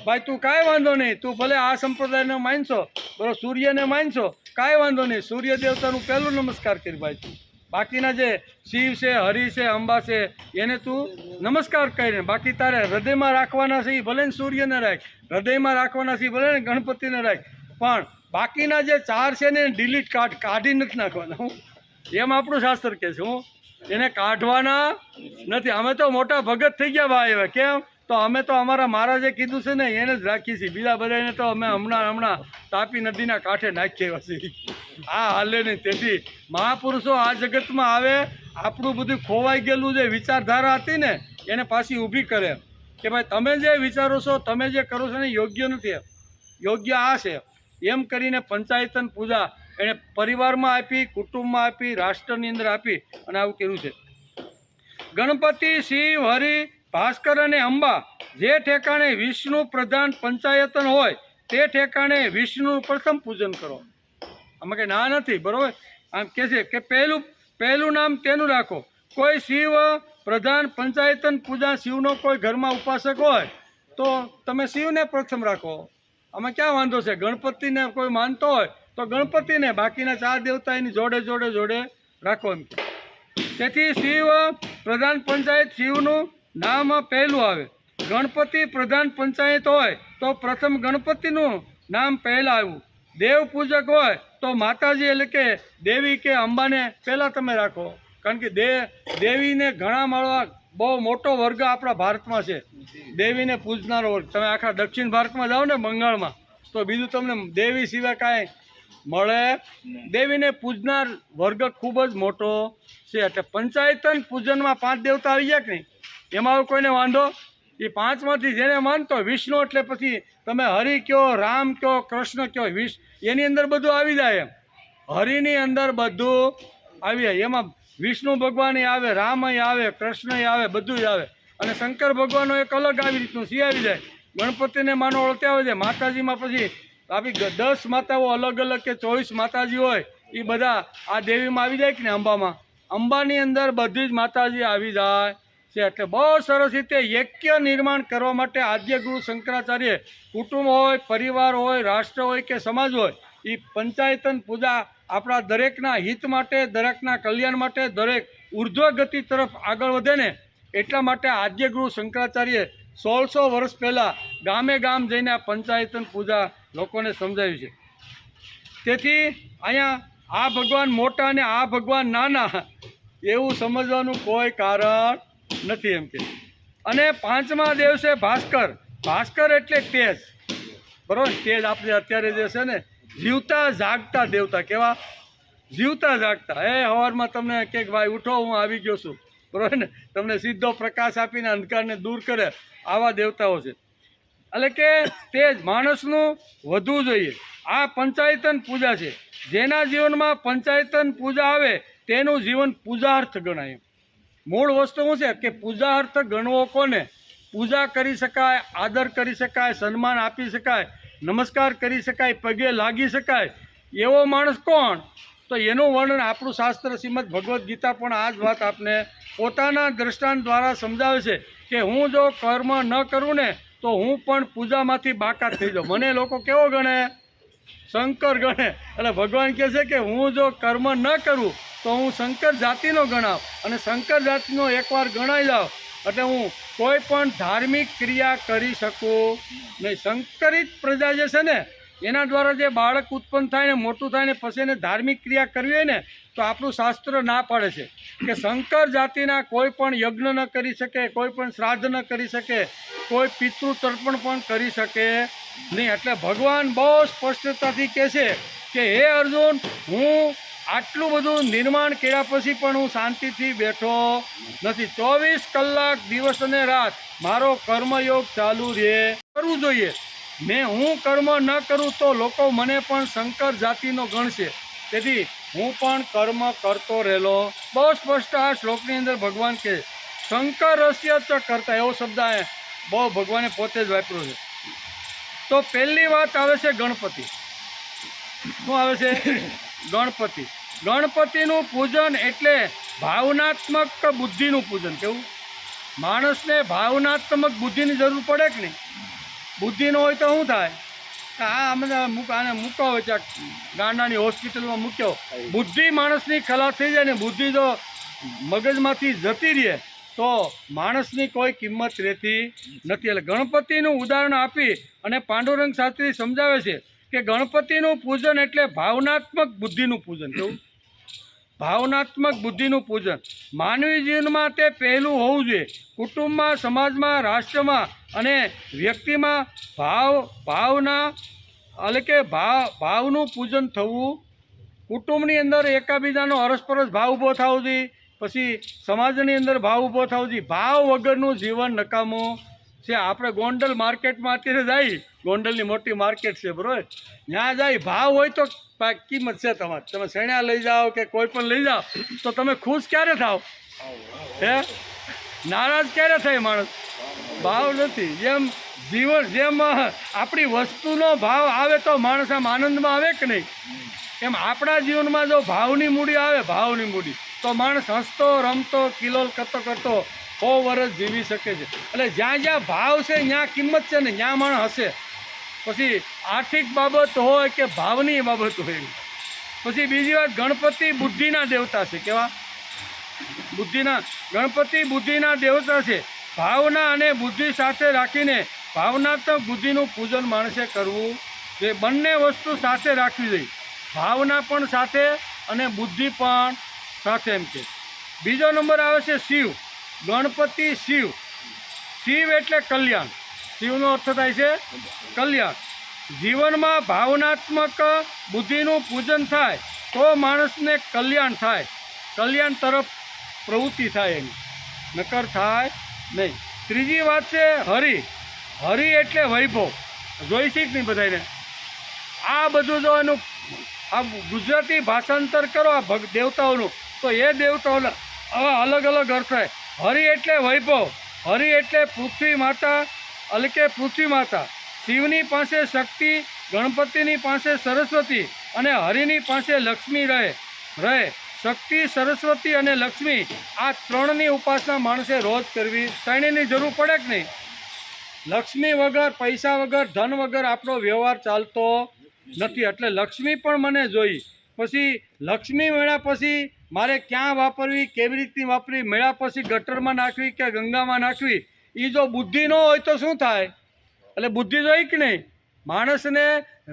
ભાઈ તું કાંઈ વાંધો નહીં, તું ભલે આ સંપ્રદાયને માનશો, બરાબર, સૂર્યને માનશો, કાંઈ વાંધો નહીં, સૂર્ય દેવતાનું પહેલું નમસ્કાર કરી ભાઈ તું. બાકીના જે શિવ છે, હરિ છે, અંબા છે એને તું નમસ્કાર કરીને, બાકી તારે હૃદયમાં રાખવાના છે એ ભલે ને સૂર્યને રાખ, હૃદયમાં રાખવાના છે એ ભલે ને ગણપતિને રાખ, પણ બાકીના જે 4 છે ને ડિલીટ કાઢી નથી નાખવાના. એમ આપણું શાસ્ત્ર કહે છે. એને કાઢવાના નથી. અમે તો મોટા ભગત થઈ ગયા ભાઈ. હવે કેમ? તો અમે તો અમારા મહારાજે કીધું છે ને એને જ રાખીએ છીએ. બીજા બધાને તો અમે હમણાં તાપી નદીના કાંઠે નાખીએ છીએ. આ હાલે નહીં. તેથી મહાપુરુષો આ જગતમાં આવે, આપણું બધું ખોવાઈ ગયેલું જે વિચારધારા હતી ને એને પાછી ઊભી કરે કે ભાઈ તમે જે વિચારો છો, તમે જે કરો છો ને યોગ્ય નથી, યોગ્ય આ છે. એમ કરીને પંચાયતન પૂજા એણે પરિવારમાં આપી, કુટુંબમાં આપી, રાષ્ટ્રની અંદર આપી અને આવું કર્યું છે. ગણપતિ, શિવ, હરિ, ભાસ્કર અને અંબા જે ઠેકાણે વિષ્ણુ પ્રધાન પંચાયતન હોય તે ઠેકાણે વિષ્ણુ પ્રથમ પૂજન કરો. આમાં કંઈ ના નથી, બરાબર. આમ કહે છે કે પહેલું નામ તેનું રાખો. કોઈ શિવ પ્રધાન પંચાયતન પૂજા, શિવનો કોઈ ઘરમાં ઉપાસક હોય તો તમે શિવને પ્રથમ રાખો. આમાં ક્યાં વાંધો છે? ગણપતિને કોઈ માનતો હોય તો ગણપતિને, બાકીના 4 દેવતા એની જોડે રાખો એમ. તેથી શિવ પ્રધાન પંચાયત, શિવનું નામ પહેલું આવે. ગણપતિ પ્રધાન પંચાયત હોય તો પ્રથમ ગણપતિનું નામ પહેલાં આવ્યું. દેવ પૂજક હોય તો માતાજી એટલે કે દેવી કે અંબાને પહેલાં તમે રાખો, કારણ કે દેવીને ઘણા મળવા બહુ મોટો વર્ગ આપણા ભારતમાં છે, દેવીને પૂજનારો વર્ગ. તમે આખા દક્ષિણ ભારતમાં જાઓ ને, બંગાળમાં, તો બીજું તમને દેવી સિવાય કાંઈ મળે. દેવીને પૂજનાર વર્ગ ખૂબ જ મોટો છે. એટલે પંચાયતન પૂજનમાં 5 દેવતા આવી જાય કે નહીં, એમાં કોઈને વાંધો. એ 5માંથી જેને માનતો વિષ્ણુ એટલે પછી તમે હરિ કયો, રામ કયો, કૃષ્ણ કયો, એની અંદર બધું આવી જાય. એમ હરિની અંદર બધું આવી જાય. એમાં વિષ્ણુ ભગવાન આવે, રામ આવે, કૃષ્ણ આવે, બધું જ આવે. અને શંકર ભગવાનનો એક અલગ આવી રીતનું આવી જાય. ગણપતિને માનો ઓળખ્યા હોય છે. માતાજીમાં પછી આપણી 10 માતાઓ અલગ અલગ કે 24 માતાજી હોય, એ બધા આ દેવીમાં આવી જાય કે ને, અંબાની અંદર બધી જ માતાજી આવી જાય છે. એટલે બહુ સરસ રીતે યજ્ઞ નિર્માણ કરવા માટે આદ્ય ગુરુ શંકરાચાર્ય કુટુંબ હોય, પરિવાર હોય, રાષ્ટ્ર હોય કે સમાજ હોય, એ પંચાયતન પૂજા આપણા દરેકના હિત માટે, દરેકના કલ્યાણ માટે, દરેક ઉર્ધ્વ ગતિ તરફ આગળ વધે ને, એટલા માટે આદ્ય ગુરુ શંકરાચાર્ય 1600 વર્ષ પહેલાં ગામે ગામ જઈને આ પંચાયતન પૂજા લોકોને સમજાવી છે. તેથી અહીંયા આ ભગવાન મોટા અને આ ભગવાન નાના એવું સમજવાનું કોઈ કારણ નથી એમ કે. અને 5મા દેવ છે ભાસ્કર. ભાસ્કર એટલે તેજ, બરાબર. તેજ આપણે અત્યારે જે છે ને, જીવતા જાગતા દેવતા. કેવા? જીવતા જાગતા. સવારમાં તમને કે ભાઈ ઉઠો, હું આવી ગયો છું, બરાબર ને, તમને સીધો પ્રકાશ આપીને અંધકારને દૂર કરે, આવા દેવતાઓ છે. એટલે કે તેજ માણસનું વધવું જોઈએ. આ પંચાયતન પૂજા છે. જેના જીવનમાં પંચાયતન પૂજા આવે તેનું જીવન પૂજાર્થ ગણાય. મૂળ વસ્તુ શું છે કે પૂજાર્થ ગણવો કોને? પૂજા કરી શકાય, આદર કરી શકાય, સન્માન આપી શકાય, નમસ્કાર કરી શકાય, પગે લાગી શકાય એવો માણસ કોણ? તો એનું વર્ણન આપણું શાસ્ત્ર શ્રીમદ ભગવદ્ ગીતા પણ આ જ વાત આપને પોતાના દ્રષ્ટાંત દ્વારા સમજાવે છે કે હું જો કર્મ ન કરું ને તો હું પણ પૂજામાંથી બાકાત થઈ જાઉં. મને લોકો કેવો ગણે? શંકર ગણે. એટલે ભગવાન કહે છે કે હું જો કર્મ ન કરું તો હું શંકર જાતિનો ગણાવ, અને શંકર જાતિનો એકવાર ગણાઈ જાઉં એટલે હું કોઈ પણ ધાર્મિક ક્રિયા કરી શકું નહીં. શંકરિત પ્રજા જે છે ને, એના દ્વારા જે બાળક ઉત્પન્ન થાય ને, મોટું થાય ને, પછી એને ધાર્મિક ક્રિયા કરવી હોય ને, તો આપણું શાસ્ત્ર ના પાડે છે કે શંકર જાતિના કોઈ પણ યજ્ઞ ન કરી શકે, કોઈ પણ શ્રાદ્ધ ન કરી શકે, કોઈ પિતૃ તર્પણ પણ કરી શકે નહીં. એટલે ભગવાન બહુ સ્પષ્ટતાથી કહે છે કે હે અર્જુન, હું આટલું બધું નિર્માણ કર્યા પછી પણ હું શાંતિથી બેઠો નથી. 24 કલાક દિવસ અને રાત મારો કર્મયોગ ચાલુ રહે, કરવું જોઈએ. હું કર્મ ન કરું તો લોકો મને પણ શંકર જાતિનો ગણશે, તેથી હું પણ કર્મ કરતો રહેલો. બહુ સ્પષ્ટ આ શ્લોકની અંદર ભગવાન કહે. શંકર રસ્ય ચ કરતા, એવો શબ્દ બહુ ભગવાને પોતે જ વાપર્યો છે. તો પહેલી વાત આવે છે ગણપતિ. શું આવે છે? ગણપતિ. ગણપતિનું પૂજન એટલે ભાવનાત્મક બુદ્ધિનું પૂજન. કેવું? માણસને ભાવનાત્મક બુદ્ધિની જરૂર પડે કે નહીં? બુદ્ધિ ન હોય તો શું થાય? આને મૂકો હોય ત્યાં ગાંડાની હોસ્પિટલમાં મૂક્યો, બુદ્ધિ માણસની ખલાસ થઈ જાય ને, બુદ્ધિ જો મગજમાંથી જતી રહે તો માણસની કોઈ કિંમત રહેતી નથી. એટલે ગણપતિનું ઉદાહરણ આપી અને પાંડુરંગ શાસ્ત્રી સમજાવે છે કે ગણપતિનું પૂજન એટલે ભાવનાત્મક બુદ્ધિનું પૂજન. કેવું? ભાવનાત્મક બુદ્ધિનું પૂજન. માનવી જીવનમાં તે પહેલું હોવું જોઈએ. કુટુંબમાં, સમાજમાં, રાષ્ટ્રમાં અને વ્યક્તિમાં ભાવના એટલે કે ભાવનું પૂજન થવું. કુટુંબની અંદર એકાબીજાનો અરસપરસ ભાવ ઊભો થવો જોઈએ. પછી સમાજની અંદર ભાવ ઊભો થવો જોઈએ. ભાવ વગરનું જીવન નકામું છે. આપણે ગોંડલ માર્કેટમાં અત્યારે જાય, ગોંડલની મોટી માર્કેટ છે, બરાબર, ત્યાં જાય ભાવ હોય તો કિંમત છે તમારી. તમે શેણા લઈ જાઓ કે કોઈ પણ લઈ જાઓ તો તમે ખુશ ક્યારે થાવ? હે? નારાજ ક્યારે થાય માણસ? ભાવ નથી. જેમ આપણી વસ્તુનો ભાવ આવે તો માણસ આમ આનંદમાં આવે કે નહીં, એમ આપણા જીવનમાં જો ભાવની મૂડી આવે, ભાવની મૂડી, તો માણસ હસતો રમતો કિલોલ કરતો 100 વર્ષ જીવી શકે છે. એટલે જ્યાં જ્યાં ભાવ છે ત્યાં કિંમત છે ને, ત્યાં માણસ હશે. પછી આર્થિક બાબત હોય કે ભાવની બાબત હોય. પછી બીજી વાત, ગણપતિ બુદ્ધિના દેવતા છે. કેવા? ગણપતિ બુદ્ધિના દેવતા છે. ભાવના અને બુદ્ધિ સાથે રાખીને ભાવનાત્મક બુદ્ધિનું પૂજન માણસે કરવું એ બંને વસ્તુ સાથે રાખવી જોઈએ, ભાવના પણ સાથે અને બુદ્ધિ પણ સાથે એમ કે. બીજો નંબર આવે છે શિવ, ગણપતિ શિવ. શિવ એટલે કલ્યાણ, શિવનો અર્થ થાય છે કલ્યાણ. જીવનમાં ભાવનાત્મક બુદ્ધિનું પૂજન થાય તો માણસને કલ્યાણ થાય, કલ્યાણ તરફ પ્રવૃત્તિ થાય એની, નકર થાય નહીં. ત્રીજી વાત છે હરિ. હરિ એટલે વૈભવ. જોઈ શીખ નહીં બધાને આ બધું જો એનું આ ગુજરાતી ભાષાંતર કરો આ દેવતાઓનું તો એ દેવતાઓના આવા અલગ અલગ અર્થ થાય. હરિ એટલે વૈભવ, હરિ એટલે પૃથ્વી માતા, એટલે કે પૃથ્વી માતા. શિવની પાસે શક્તિ, ગણપતિની પાસે સરસ્વતી અને હરિની પાસે લક્ષ્મી રહે. શક્તિ, સરસ્વતી અને લક્ષ્મી આ ત્રણની ઉપાસના માણસે રોજ કરવી. ત્રણેયની જરૂર પડે કે નહીં? લક્ષ્મી વગર, પૈસા વગર, ધન વગર આપણો વ્યવહાર ચાલતો નથી. એટલે લક્ષ્મી પણ મને જોઈ. પછી લક્ષ્મી મળ્યા પછી મારે ક્યાં વાપરવી, કેવી રીતની વાપરવી, મળ્યા પછી ગટરમાં નાખવી કે ગંગામાં નાખવી, એ જો બુદ્ધિ ન હોય તો શું થાય? એટલે બુદ્ધિ જોઈ કે નહીં? માણસને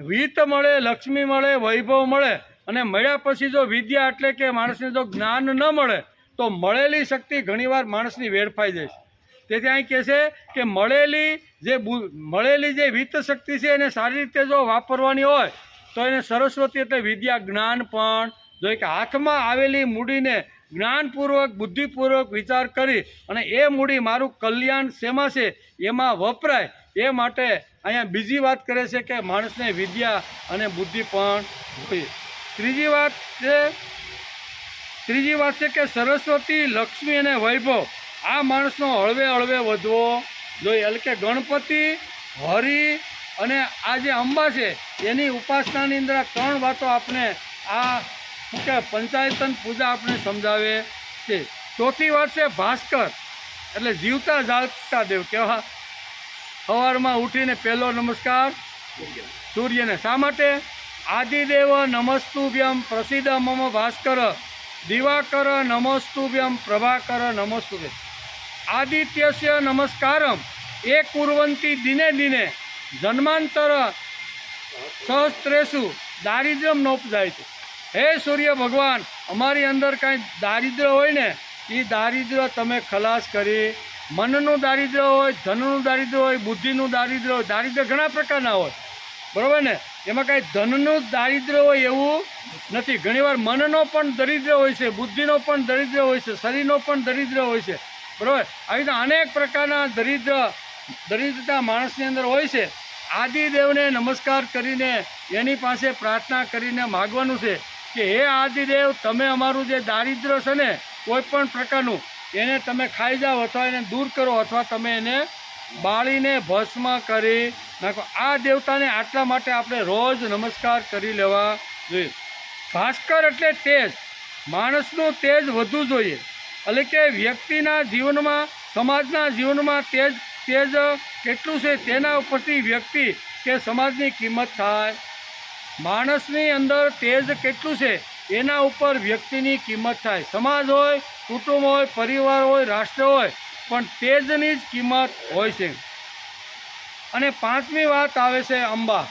વિત્ત મળે, લક્ષ્મી મળે, વૈભવ મળે, અને મળ્યા પછી જો વિદ્યા એટલે કે માણસને જો જ્ઞાન ન મળે તો મળેલી શક્તિ ઘણીવાર માણસની વેડફાઈ જાય છે. તેથી અહીં કહે છે કે મળેલી જે વિત્ત શક્તિ છે એને સારી રીતે જો વાપરવાની હોય તો એને સરસ્વતી એટલે વિદ્યા, જ્ઞાન પણ જોઈએ કે હાથમાં આવેલી મૂડીને જ્ઞાનપૂર્વક, બુદ્ધિપૂર્વક વિચાર કરી અને એ મૂડી મારું કલ્યાણ શેમાં છે એમાં વપરાય. એ માટે અહીંયા બીજી વાત કરે છે કે માણસને વિદ્યા અને બુદ્ધિ પણ જોઈએ. ત્રીજી વાત છે કે સરસ્વતી, લક્ષ્મી અને વૈભવ આ માણસનો હળવે હળવે વધવો જોઈએ. એટલે કે ગણપતિ, હરિ અને આ જે અંબા છે એની ઉપાસનાની અંદર આ ત્રણ વાતો આપણે આ કે પંચાયતન પૂજા આપણે સમજાવે છે. ચોથી વાત છે ભાસ્કર, એટલે જીવતા જાગતા દેવ. કેવા? સવારમાં ઉઠીને પહેલો નમસ્કાર સૂર્યને. શા માટે? આદિદેવ નમસ્તુભ્યમ પ્રસિદ્ધ મમ ભાસ્કર, દિવાકર નમસ્તુભ્યમ પ્રભાકર નમસ્તુભ્ય. આદિત્યસ્ય નમસ્કારમ એ કુર્વંતી દિને દિને જન્માંતર સહસ્ત્રેષુ દારિદ્ર્યમ નોપજાય છે. હે સૂર્ય ભગવાન, અમારી અંદર કાંઈ દારિદ્ર્ય હોય ને એ દારિદ્ર્ય તમે ખલાસ કરી. મનનું દારિદ્ર્ય હોય, ધનનું દારિદ્ર્ય હોય, બુદ્ધિનું દારિદ્ર્ય હોય. દારિદ્ર્ય ઘણા પ્રકારના હોય, બરાબર ને? એમાં કાંઈ ધનનું દારિદ્ર્ય હોય એવું નથી. ઘણીવાર મનનો પણ દરિદ્ર હોય છે, બુદ્ધિનો પણ દરિદ્ર હોય છે, શરીરનો પણ દરિદ્ર હોય છે, બરાબર? આવી રીતે અનેક પ્રકારના દરિદ્રતા માણસની અંદર હોય છે. આદિદેવને નમસ્કાર કરીને એની પાસે પ્રાર્થના કરીને માગવાનું છે કે હે આદિદેવ, તમે અમારું જે દારિદ્ર્ય છે ને કોઈ પણ પ્રકારનું એને તમે ખાઈ જાઓ અથવા એને દૂર કરો અથવા તમે એને બાળીને ભસ્મ કરી નાખો. આ દેવતાને આટલા માટે આપણે રોજ નમસ્કાર કરી લેવા જોઈએ. ભાસ્કર એટલે તેજ, માણસનું તેજ વધવું જોઈએ. એટલે કે વ્યક્તિના જીવનમાં, સમાજના જીવનમાં તેજ કેટલું છે તેના ઉપરથી વ્યક્તિ કે સમાજની કિંમત થાય. માણસની અંદર તેજ કેટલું છે એના ઉપર વ્યક્તિની કિંમત થાય. સમાજ હોય, કુટુંબ હોય, પરિવાર હોય, રાષ્ટ્ર હોય, પણ તેજની જ કિંમત હોય છે. અને પાંચમી વાત આવે છે અંબા.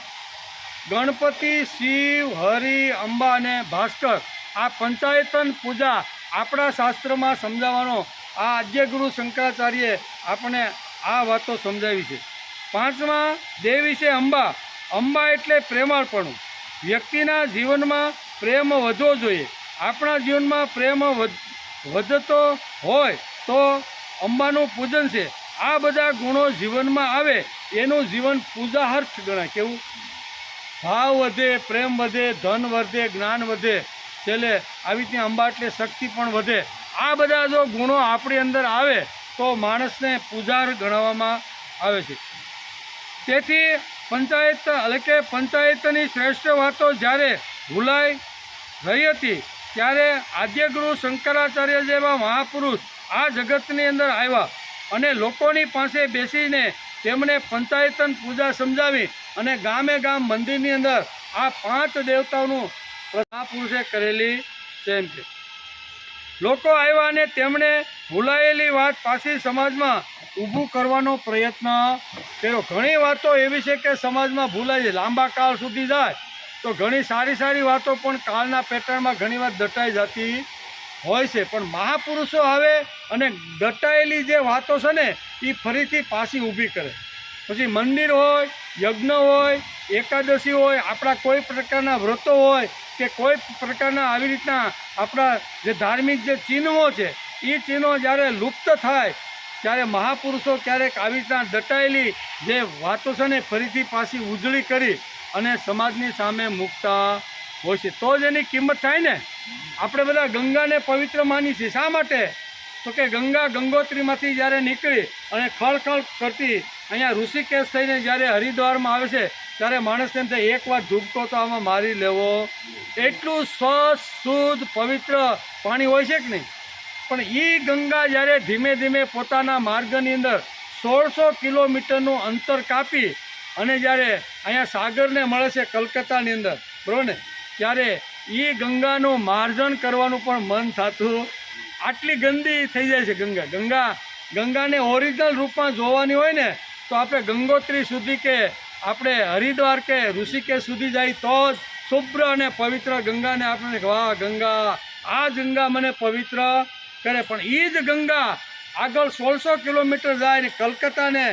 ગણપતિ, શિવ, હરિ, અંબા અને ભાસ્કર આ પંચાયતન પૂજા આપણા શાસ્ત્રમાં સમજાવવાનો આ આદ્યગુરુ શંકરાચાર્યે આપણે આ વાતો સમજાવી છે. પાંચમા દેવી છે અંબા. અંબા એટલે પ્રેમાળપણું. વ્યક્તિના જીવનમાં પ્રેમ વધવો જોઈએ. આપણા જીવનમાં પ્રેમ વધતો હોય તો અંબાનું પૂજન છે. આ બધા ગુણો જીવનમાં આવે એનું જીવન પૂજાર્થ ગણાય. કેવું? ભાવ વધે, પ્રેમ વધે, ધન વધે, જ્ઞાન વધે, છેલ્લે આવી રીતની અંબા એટલે શક્તિ પણ વધે. આ બધા જો ગુણો આપણી અંદર આવે તો માણસને પૂજાર ગણવામાં આવે છે. તેથી પંચાયત એટલે કે પંચાયતની શ્રેષ્ઠ વાતો જ્યારે ભૂલાઈ રહી હતી ત્યારે આદ્યગુરુ શંકરાચાર્ય જેવા મહાપુરુષ આ જગતની અંદર આવ્યા અને લોકોની પાસે બેસીને તેમણે પંચાયતન પૂજા સમજાવી અને ગામે ગામ મંદિરની અંદર આ 5 દેવતાઓનું મહાપુરુષે કરેલી છે. એમ કે લોકો આવ્યા અને તેમણે ભૂલાયેલી વાત પાછી સમાજમાં ઊભું કરવાનો પ્રયત્ન કર્યો. ઘણી વાતો એવી છે કે સમાજમાં ભૂલાય છે, લાંબા કાળ સુધી જાય તો ઘણી સારી સારી વાતો પણ કાળના પેટર્નમાં ઘણીવાર દટાઈ જતી હોય છે. પણ મહાપુરુષો આવે અને દટાયેલી જે વાતો છે ને એ ફરીથી પાછી ઊભી કરે. પછી મંદિર હોય, યજ્ઞ હોય, એકાદશી હોય, આપણા કોઈ પ્રકારના વ્રતો હોય કે કોઈ પ્રકારના આવી રીતના આપણા જે ધાર્મિક જે ચિહ્નો છે એ ચિહ્નો જ્યારે લુપ્ત થાય ત્યારે મહાપુરુષો ક્યારેક આવી રીતના દટાયેલી જે વાતો છે ને ફરીથી પાછી ઉજળી કરી અને સમાજની સામે મૂકતા હોય છે. તો જ એની કિંમત થાય ને. આપણે બધા ગંગાને પવિત્ર માની છીએ. શા માટે? તો કે ગંગા ગંગોત્રીમાંથી જ્યારે નીકળી અને ખળખળ કરતી અહીંયા ઋષિકેશ થઈને જ્યારે હરિદ્વારમાં આવે છે ત્યારે માણસને એમ થાય એક વાર ડૂબકો તો આમાં મારી લેવો. એટલું સ્વચ્છ શુદ્ધ પવિત્ર પાણી હોય છે કે નહીં? પણ એ ગંગા જ્યારે ધીમે ધીમે પોતાના માર્ગની અંદર 1600 કિલોમીટરનું અંતર કાપી અને જ્યારે અહીંયા સાગરને મળે છે કલકત્તાની અંદર, બરાબર ને, ત્યારે એ ગંગાનું માર્જન કરવાનું પણ મન થતું. આટલી ગંદી થઈ જાય છે ગંગાને ઓરિજિનલ રૂપમાં જોવાની હોય ને તો આપણે ગંગોત્રી સુધી કે આપણે હરિદ્વાર કે ઋષિકેશ સુધી જાય તો જ શુભ્ર અને પવિત્ર ગંગાને આપણે વાહ ગંગા, આ જ ગંગા મને પવિત્ર કરે. પણ એ જ ગંગા આગળ 1600 કિલોમીટર જાય ને કલકત્તાને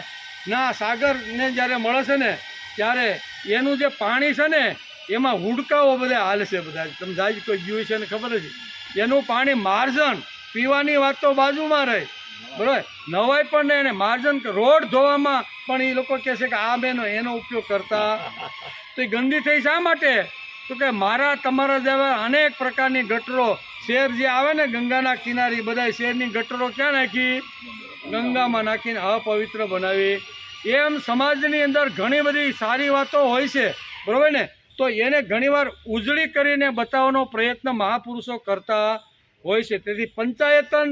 ના સાગરને જ્યારે મળે છે ને ત્યારે એનું જે પાણી છે ને એમાં હુડકાઓ બધા હાલે છે. બધા તમે જાય કોઈ જીવ છે ને ખબર જ. એનું પાણી માર્જન, પીવાની વાત તો બાજુમાં રહે, બરાબર, નવાય પણ નહીં. અને માર્જન રોડ ધોવામાં પણ એ લોકો કહે છે કે આ બેનો એનો ઉપયોગ કરતા. તો એ ગંદી થઈ શા માટે? તો કે મારા તમારા જેવા અનેક પ્રકારની ગટરો શેર જે આવે ને ગંગાના કિનારે બધા શેરની ગટરો ક્યાં નાખી? ગંગામાં નાખીને અપવિત્ર બનાવી. એમ સમાજની અંદર ઘણી બધી સારી વાતો હોય છે, બરાબર ને, તો એને ઘણીવાર ઉજળી કરીને બતાવવાનો પ્રયત્ન મહાપુરુષો કરતા હોય છે. તેથી પંચાયતન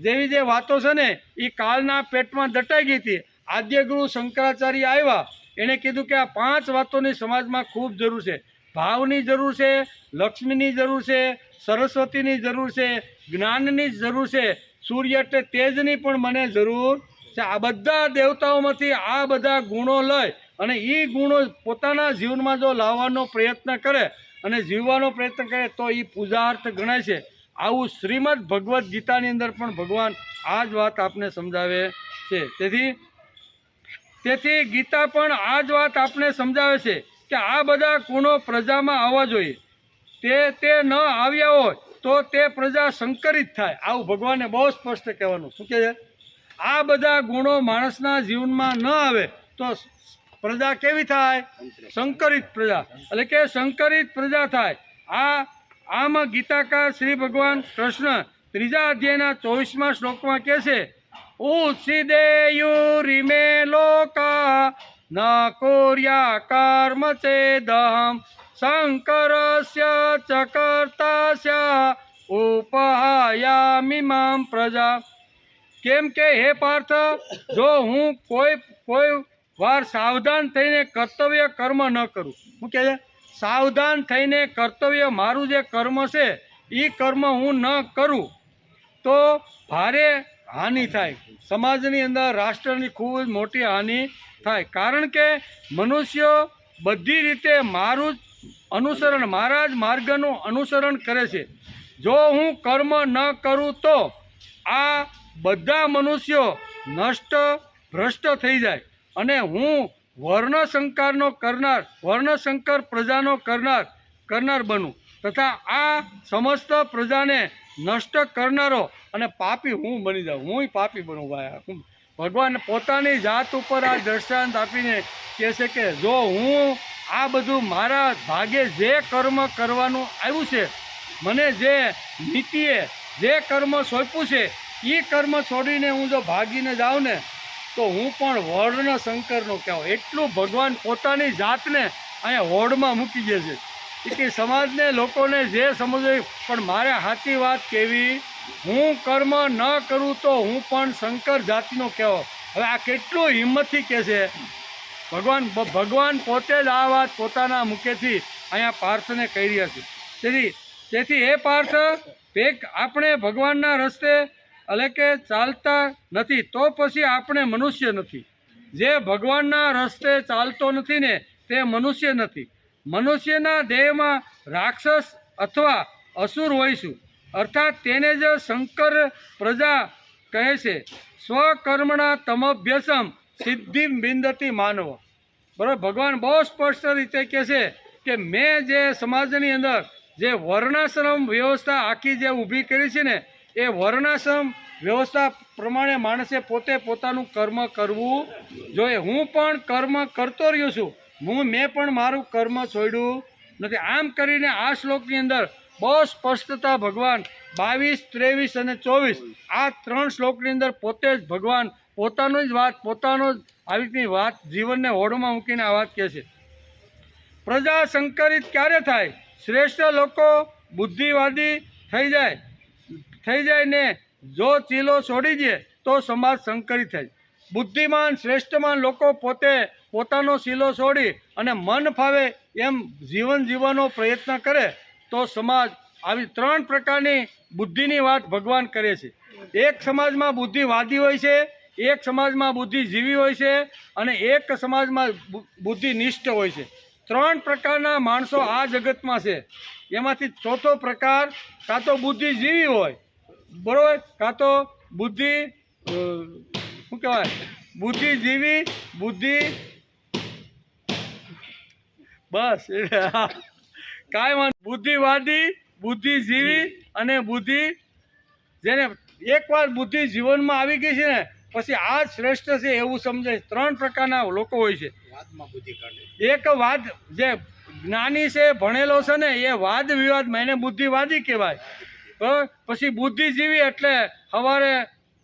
જેવી જે વાતો છે ને એ કાળના પેટમાં દટાઈ ગઈ હતી. આદ્યગુરુ શંકરાચાર્ય આવ્યા, એણે કીધું કે આ 5 વાતોની સમાજમાં ખૂબ જરૂર છે. ભાવની જરૂર છે, લક્ષ્મીની જરૂર છે, સરસ્વતીની જરૂર છે, જ્ઞાનની જરૂર છે, સૂર્ય એટલે તેજની પણ મને જરૂર છે. આ બધા દેવતાઓમાંથી આ બધા ગુણો લઈ અને એ ગુણો પોતાના જીવનમાં જો લાવવાનો પ્રયત્ન કરે અને જીવવાનો પ્રયત્ન કરે તો એ પૂજાર્થ ગણાય છે. આવું શ્રીમદ ભગવદ્ ગીતાની અંદર પણ ભગવાન આ જ વાત આપને સમજાવે છે. તેથી ગીતા પણ આ જ વાત આપને સમજાવે છે કે આ બધા ગુણો પ્રજામાં આવવા જોઈએ. તે ન આવ્યા હોય તો તે પ્રજા સંકરિત થાય. આવું ભગવાને બહુ સ્પષ્ટ કહેવાનું. શું કહે છે? આ બધા ગુણો માણસના જીવનમાં ન આવે તો પ્રજા કેવી થાય? સંકરિત પ્રજા, એટલે કે સંકરિત પ્રજા થાય. આમાં ગીતાકાર શ્રી ભગવાન કૃષ્ણ 3જા અધ્યાયના 24મા શ્લોકમાં કહે છે, ઉચ્છિદેયુરિમે લોકા ન કુર્યા કર્મ ચેદહમ શંકરસ્ય ચ કર્તાસ્ય ઉપહાયામિ મામ પ્રજા. કેમ કે હે પાર્થ, જો હું કોઈ વાર સાવધાન થઈને કર્તવ્ય કર્મ ન કરું. શું કહે છે? સાવધાન થઈને કર્તવ્ય મારું જે કર્મ છે એ કર્મ હું ન કરું તો ભારે હાનિ થાય. સમાજની અંદર રાષ્ટ્રની ખૂબ જ મોટી હાનિ થાય. કારણ કે મનુષ્ય બધી રીતે મારું જ અનુસરણ, મારા જ માર્ગનું અનુસરણ કરે છે. જો હું કર્મ ન કરું તો આ બધા મનુષ્યો નષ્ટ ભ્રષ્ટ થઈ જાય અને હું વર્ણશંકર પ્રજાનો કરનાર બનું તથા આ સમસ્ત પ્રજાને નષ્ટ કરનારો અને પાપી હું બની જાઉં. હું પાપી બનું. ભાઈ, ભગવાન પોતાની જાત ઉપર આ દ્રષ્ટાંત આપીને કહે છે કે જો હું આ બધું મારા ભાગે જે કર્મ કરવાનું આવ્યું છે, મને જે નીતિએ જે કર્મ સોંપ્યું છે એ કર્મ છોડીને હું જો ભાગીને જાઉં ને તો હું પણ વર્ણશંકરનો કહેવાય. એટલું ભગવાન પોતાની જાતને અહીંયા હોડમાં મૂકી દે છે કે સમાજને લોકોને જે સમજવું પણ મારે સાચી વાત કહેવી. હું કર્મ ન કરું તો હું પણ શંકર જાતિનો કહેવો. હવે આ કેટલું હિંમતથી કહે છે ભગવાન પોતે જ આ વાત પોતાના મુખેથી અહીંયા પાર્થને કહી રહ્યા છે. તેથી હે પાર્થ, આપણે ભગવાનના રસ્તે એટલે કે ચાલતા નથી તો પછી આપણે મનુષ્ય નથી. જે ભગવાનના રસ્તે ચાલતો નથી ને તે મનુષ્ય નથી. મનુષ્યના દેહમાં રાક્ષસ અથવા અસુર હોઈશું, અર્થાત તેને જ શંકર પ્રજા કહે છે. સ્વકર્મણા તમભ્યસમ સિદ્ધિ બિંદતી માનવ. બરાબર, ભગવાન બહુ સ્પષ્ટ રીતે કહે છે કે મેં જે સમાજની અંદર જે વર્ણાશ્રમ વ્યવસ્થા આખી જે ઊભી કરી છે ને એ વર્ણાશ્રમ વ્યવસ્થા પ્રમાણે માણસે પોતે પોતાનું કર્મ કરવું જોઈએ. હું પણ કર્મ કરતો રહ્યો છું, મેં પણ મારું કર્મ છોડ્યું નથી. આમ કરીને આ શ્લોકની અંદર બહુ સ્પષ્ટતા ભગવાન 22, 23 અને 24 આ 3 શ્લોકની અંદર પોતે જ ભગવાન પોતાનો જ વાત પોતાનો જ આવી રીતની વાત જીવનને હોડમાં મૂકીને આ વાત કહે છે. પ્રજા સંકરિત ક્યારે થાય? શ્રેષ્ઠ લોકો બુદ્ધિવાદી થઈ જાય ને જો ચીલો છોડી દે તો સમાજ સંકરિત થાય. બુદ્ધિમાન શ્રેષ્ઠમાન લોકો પોતે પોતાનો શીલો છોડી અને મન ફાવે એમ જીવન જીવવાનો પ્રયત્ન કરે તો સમાજ આવી 3 પ્રકારની બુદ્ધિની વાત ભગવાન કરે છે. એક સમાજમાં બુદ્ધિવાદી હોય છે, એક સમાજમાં બુદ્ધિજીવી હોય છે અને એક સમાજમાં બુદ્ધિનિષ્ઠ હોય છે. 3 પ્રકારના માણસો આ જગતમાં છે. એમાંથી ચોથો પ્રકાર કાં તો બુદ્ધિજીવી હોય, બરાબર, કાં તો શું કહેવાય બુદ્ધિજીવી બસ કાંઈ વાંધો. બુદ્ધિવાદી, બુદ્ધિજીવી અને જેને એકવાર બુદ્ધિ જીવનમાં આવી ગઈ છે ને પછી આ જ શ્રેષ્ઠ છે એવું સમજે. 3 પ્રકારના લોકો હોય છે. એક વાદ જે જ્ઞાની છે, ભણેલો છે ને એ વાદ વિવાદમાં એને બુદ્ધિવાદી કહેવાય. પછી બુદ્ધિજીવી એટલે સવારે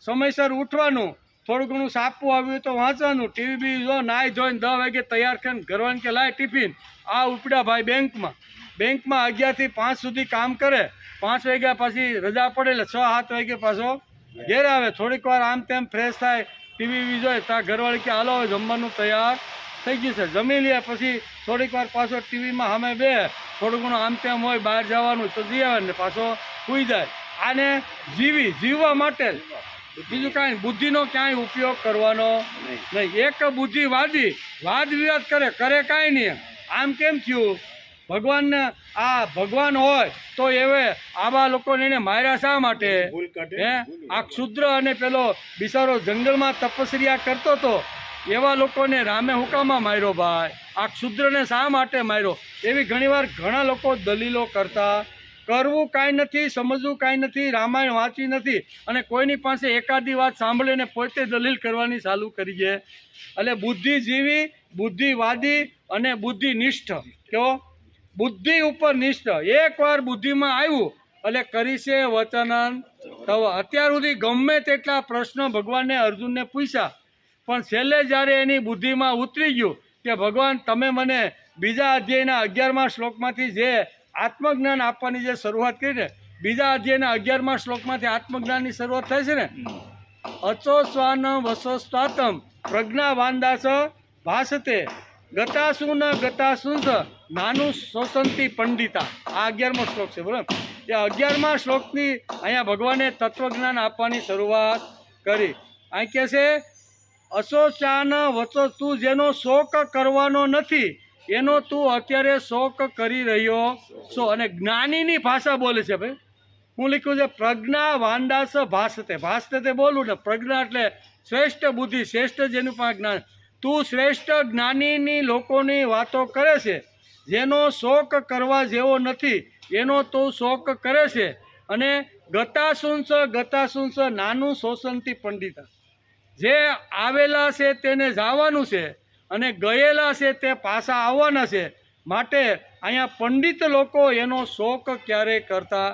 સમયસર ઉઠવાનું, થોડું ઘણું સાપવું આવ્યું તો વાંચવાનું, ટીવી બી જો નાહી ધોઈને 10 વાગે તૈયાર કરીને ઘરવાન કે લાય ટિફિન આ ઉપડ્યા ભાઈ બેંકમાં 11 થી 5 સુધી કામ કરે. 5 વાગ્યા પછી રજા પડે એટલે 6-7 વાગે પાછો ઘેર આવે. થોડીક વાર આમ તેમ ફ્રેશ થાય, ટીવી જોઈએ ત્યાં ઘરવાળી કે હાલો જમવાનું તૈયાર થઈ ગયું છે, જમી લે. પછી થોડીક વાર પાછો ટીવીમાં સામે બે થોડું ઘણું આમ તેમ હોય બહાર જવાનું તો જઈ આવે ને પાછો સૂઈ જાય. આને જીવવા માટે બીજું કાંઈ બુદ્ધિનો ક્યાંય ઉપયોગ કરવાનો નહીં. એક બુદ્ધિવાદી વાદ વિવાદ કરે કાંઈ નહીં. આમ કેમ થયું? ભગવાન હોય તો આવા લોકોને એને માર્યા શા માટે? આ ક્ષુદ્ર અને પેલો બિચારો જંગલમાં તપસ્યા કરતો હતો એવા લોકોને રામે હુકામાં માર્યો ભાઈ? આ ક્ષુદ્રને શા માટે માર્યો? એવી ઘણીવાર ઘણા લોકો દલીલો કરતા. કરવું કાંઈ નથી, સમજવું કાંઈ નથી, રામાયણ વાંચી નથી અને કોઈની પાસે એકાદી વાત સાંભળીને પોતે દલીલ કરવાની ચાલુ કરી છે. એટલે બુદ્ધિજીવી, બુદ્ધિવાદી અને બુદ્ધિનિષ્ઠ. કેવો? બુદ્ધિ ઉપર નિષ્ઠ. એકવાર બુદ્ધિમાં આવ્યું એટલે કરીશે વચનન તવ. અત્યાર સુધી ગમે તેટલા પ્રશ્ન ભગવાનને અર્જુનને પૂછ્યા પણ છેલ્લે જ્યારે એની બુદ્ધિમાં ઉતરી ગયું કે ભગવાન તમે મને બીજા અધ્યાયના 11મા શ્લોકમાંથી જે આત્મજ્ઞાન આપવાની જે શરૂઆત કરી ને, બીજા અધ્યાયના 11મા શ્લોકમાંથી આત્મજ્ઞાનની શરૂઆત થાય છે ને, અચો સ્વાન વસો સ્વાતમ પ્રજ્ઞાવાંદાસ ભાસતે ગતાસુન ગતાસુંસ નાનું શોષંતી પંડિતા. આ 11મો શ્લોક છે, બરાબર. એ 11મા શ્લોકની અહીંયા ભગવાને તત્વજ્ઞાન આપવાની શરૂઆત કરી. અહીં કહે છે અશોચાન વચો, તું જેનો શોક કરવાનો નથી એનો તું અત્યારે શોક કરી રહ્યો છો. અને જ્ઞાનીની ભાષા બોલે છે ભાઈ. હું લખ્યું છે પ્રજ્ઞા વાંદાસ ભાસતે તે બોલું ને. પ્રજ્ઞા એટલે શ્રેષ્ઠ બુદ્ધિ, શ્રેષ્ઠ જેનું પણ જ્ઞાન. તું શ્રેષ્ઠ જ્ઞાનીની લોકોની વાતો કરે છે. જેનો શોક કરવા જેવો નથી એનો તું શોક કરે છે. અને ગતાસુંસ નાનું શોષણથી પંડિતા. જે આવેલા છે તેને જવાનું છે અને ગયેલા છે તે પાછા આવવાના છે. માટે અહીંયા પંડિત લોકો એનો શોક ક્યારેય કરતા.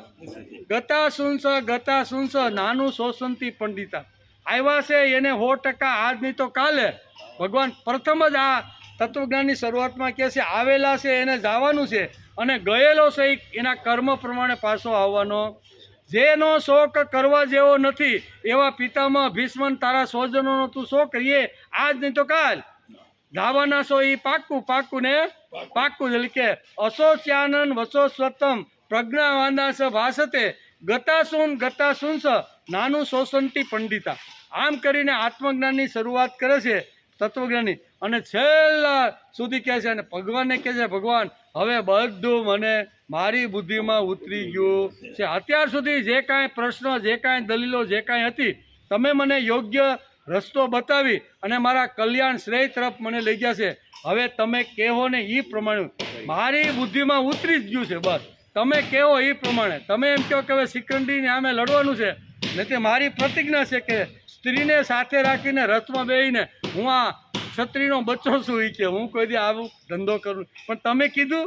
ગતાસુંસ નાનું શોષણથી પંડિતા. આવ્યા છે એને 100% આજ નહીં તો કાલે. ભગવાન પ્રથમ જ આ તત્વજ્ઞાનની શરૂઆતમાં કહે છે આવેલા છે એને જવાનું છે અને ગયેલો છે એના કર્મ પ્રમાણે પાછો આવવાનો. જેનો શોક કરવા જેવો નથી એવા પિતામાં ભીષ્મન તારા સ્વજનોનો તું શોક કરીએ આજ નહીં તો કાલ જવાના છો. એ પાક્કું ને પાક્કું. એટલે કે અશોચ્યાનન વશો સ્વતમ પ્રજ્ઞાવાંદાસ ભાષતે ગતાસુંસ નાનું શોષંતી પંડિતા. આમ કરીને આત્મજ્ઞાનની શરૂઆત કરે છે તત્વજ્ઞાની, અને છેલ્લા સુધી કહે છે, અને ભગવાનને કહે છે, ભગવાન હવે બધું મને મારી બુદ્ધિમાં ઉતરી ગયું છે. અત્યાર સુધી જે કાંઈ પ્રશ્ન, જે કાંઈ દલીલો, જે કાંઈ હતી, તમે મને યોગ્ય રસ્તો બતાવી અને મારા કલ્યાણ શ્રેય તરફ મને લઈ ગયા છે. હવે તમે કહેવો ને એ પ્રમાણે મારી બુદ્ધિમાં ઉતરી જ ગયું છે. બસ તમે કહેવો એ પ્રમાણે. તમે એમ કહો કે હવે શિખંડીને સામે લડવાનું છે, ને તે મારી પ્રતિજ્ઞા છે કે સ્ત્રીને સાથે રાખીને રથમાં બેસીને હું આ ક્ષત્રિયનો બચ્ચો છું, એ કે હું કોઈ દી આવું ધંધો કરું. પણ તમે કીધું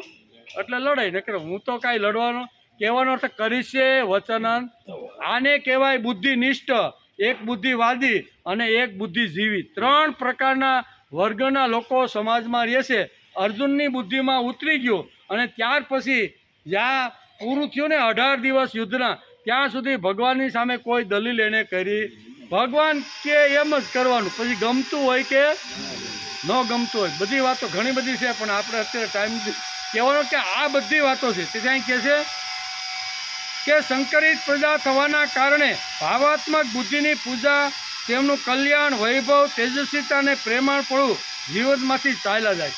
એટલે લડાઈ ન કરે. હું તો કાંઈ લડવાનો કહેવાનો અર્થ કરીશે વચનાન. આને કહેવાય બુદ્ધિનિષ્ઠ, એક બુદ્ધિવાદી અને એક બુદ્ધિજીવી. 3 પ્રકારના વર્ગના લોકો સમાજમાં રહે છે. અર્જુનની બુદ્ધિમાં ઉતરી ગયો, અને ત્યાર પછી જ્યાં પૂરું થયું ને 18 દિવસ યુદ્ધના, ત્યાં સુધી ભગવાનની સામે કોઈ દલીલ એને કરી. ભગવાન કે એમ જ કરવાનું, પછી ગમતું હોય કે ન ગમતું હોય. બધી વાતો ઘણી બધી છે, પણ આપણે અત્યારે ટાઈમ કહેવાનો કે આ બધી વાતો છે. તે ત્યાં કહે છે કે સંકરિત પ્રજા થવાના કારણે ભાવાત્મક બુદ્ધિની પૂજા, તેમનું કલ્યાણ, વૈભવ, તેજસ્વીતા અને પ્રેમાળપણું જીવનમાંથી ચાલ્યા જાય.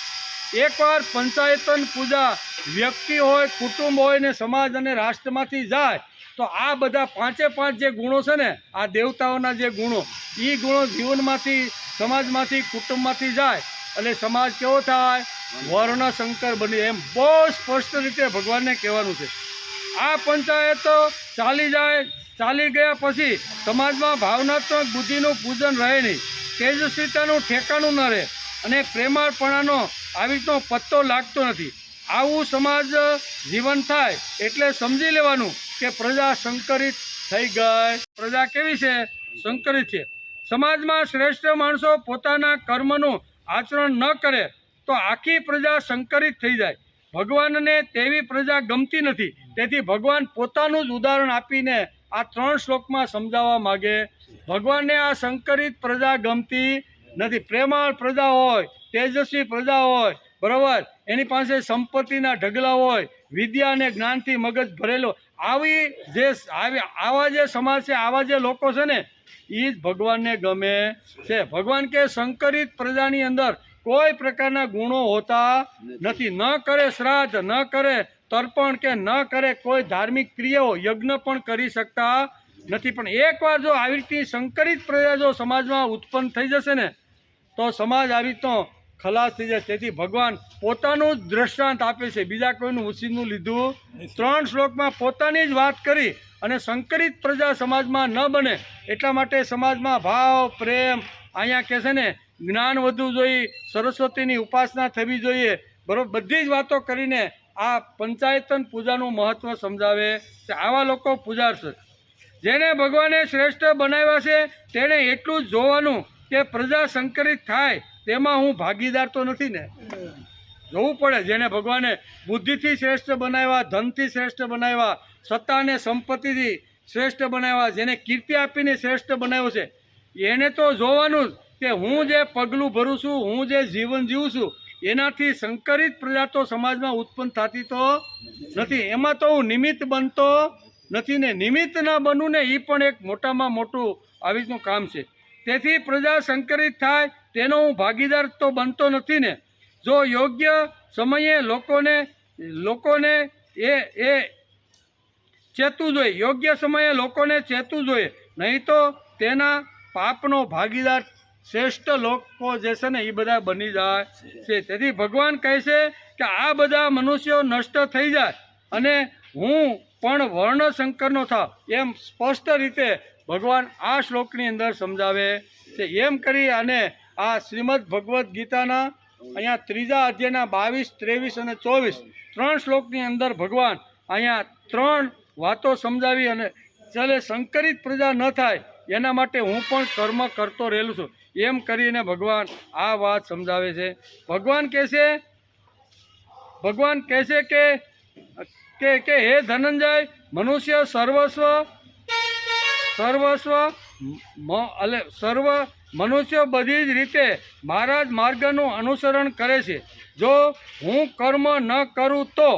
એકવાર પંચાયતન પૂજા વ્યક્તિ હોય, કુટુંબ હોય ને સમાજ અને રાષ્ટ્રમાંથી જાય તો આ બધા 5 જે ગુણો છે ને, આ દેવતાઓના જે ગુણો, એ ગુણો જીવનમાંથી, સમાજમાંથી, કુટુંબમાંથી જાય એટલે સમાજ કેવો થાય? વર્ણશંકર બની. એમ બહુ સ્પષ્ટ રીતે ભગવાનને કહેવાનું છે. આ પંચાયતો ચાલી ગયા પછી સમાજમાં ભાવનાત્મક બુદ્ધિનું પૂજન રહે નહીં, તેજસ્વીતાનું ઠેકાણું ન રહે, અને પ્રેમાળપણાનો આવીનો પત્તો લાગતો નથી. આવું સમાજ જીવન થાય એટલે સમજી લેવાનું કે પ્રજા સંકરિત થઈ ગઈ. પ્રજા કેવી છે? સંકરિત છે. સમાજમાં શ્રેષ્ઠ માણસો પોતાના કર્મનું આચરણ ન કરે તો આખી પ્રજા સંકરિત થઈ જાય. ભગવાનને તેવી પ્રજા ગમતી નથી. તેથી ભગવાન પોતાનું જ ઉદાહરણ આપીને આ 3 શ્લોકમાં સમજાવવા માગે. ભગવાનને આ સંકરિત પ્રજા ગમતી નથી. પ્રેમાળ પ્રજા હોય, તેજસ્વી પ્રજા હોય, બરાબર, એની પાસે સંપત્તિના ઢગલા હોય, વિદ્યા અને જ્ઞાનથી મગજ ભરેલો, આવા જે સમાજ છે, આવા જે લોકો છે ને, એ જ ભગવાનને ગમે છે. ભગવાન કે સંકરિત પ્રજાની અંદર કોઈ પ્રકારના ગુણો હોતા નથી. ન કરે શ્રાદ્ધ, ન કરે તર્પણ, કે ન કરે કોઈ ધાર્મિક ક્રિયાઓ, યજ્ઞ પણ કરી શકતા નથી. પણ એકવાર જો આવી રીતની સંકરિત પ્રજા જો સમાજમાં ઉત્પન્ન થઈ જશે ને, તો સમાજ આવી રીતનો ખલાસ થઈ જાય. તેથી ભગવાન પોતાનું જ દ્રષ્ટાંત આપે છે, બીજા કોઈનું ઉછીનું લીધું. 3 શ્લોકમાં પોતાની જ વાત કરી, અને સંકરિત પ્રજા સમાજમાં ન બને એટલા માટે સમાજમાં ભાવ, પ્રેમ, અહીંયા કહે છે ને જ્ઞાન વધવું જોઈએ, સરસ્વતીની ઉપાસના થવી જોઈએ, બરાબર, બધી જ વાતો કરીને આ પંચાયતન પૂજાનું મહત્ત્વ સમજાવે છે. આવા લોકો પૂજારશે. જેને ભગવાને શ્રેષ્ઠ બનાવ્યા છે તેણે એટલું જ જોવાનું કે પ્રજા સંકરિત થાય તેમાં હું ભાગીદાર તો નથી ને. જોવું પડે. જેને ભગવાને બુદ્ધિથી શ્રેષ્ઠ બનાવ્યા, ધનથી શ્રેષ્ઠ બનાવ્યા, સત્તા અને સંપત્તિથી શ્રેષ્ઠ બનાવ્યા, જેને કીર્તિ આપીને શ્રેષ્ઠ બનાવ્યો છે, એને તો જોવાનું જ કે હું જે પગલું ભરું છું, હું જે જીવન જીવું છું, એનાથી સંકરિત પ્રજા તો સમાજમાં ઉત્પન્ન થતી તો નથી. એમાં તો હું નિમિત્ત બનતો નથી ને. નિમિત્ત ના બનવું ને એ પણ એક મોટામાં મોટું આવી રીતનું કામ છે. તેથી પ્રજા સંકરિત થાય તેનો હું ભાગીદાર તો બનતો નથી ને. જો યોગ્ય સમયે લોકોને એ ચેતવું જોઈએ, યોગ્ય સમયે લોકોને ચેતવું જોઈએ, નહીં તો તેના પાપનો ભાગીદાર શ્રેષ્ઠ લોકો જે છે ને એ બધા બની જાય છે. તેથી ભગવાન કહે છે કે આ બધા મનુષ્યો નષ્ટ થઈ જાય અને હું પણ વર્ણશંકરનો થાવ, એમ સ્પષ્ટ રીતે ભગવાન આ શ્લોકની અંદર સમજાવે છે. એમ કરી અને આ શ્રીમદ ભગવદ્ ગીતાના અહીંયા 3જા અધ્યાયના 22, 23 અને 24 3 શ્લોકની અંદર ભગવાન અહીંયા 3 વાતો સમજાવી, અને ચાલે સંકરિત પ્રજા ન થાય એના માટે હું પણ કર્મ કરતો રહેલું છું, એમ કરીને ભગવાન આ વાત સમજાવે છે. ભગવાન કહે છે કે હે ધનંજય, મનુષ્ય સર્વ મનુષ્યો બધી જ રીતે મારા જ માર્ગનું અનુસરણ કરે છે. જો હું કર્મ ન કરું તો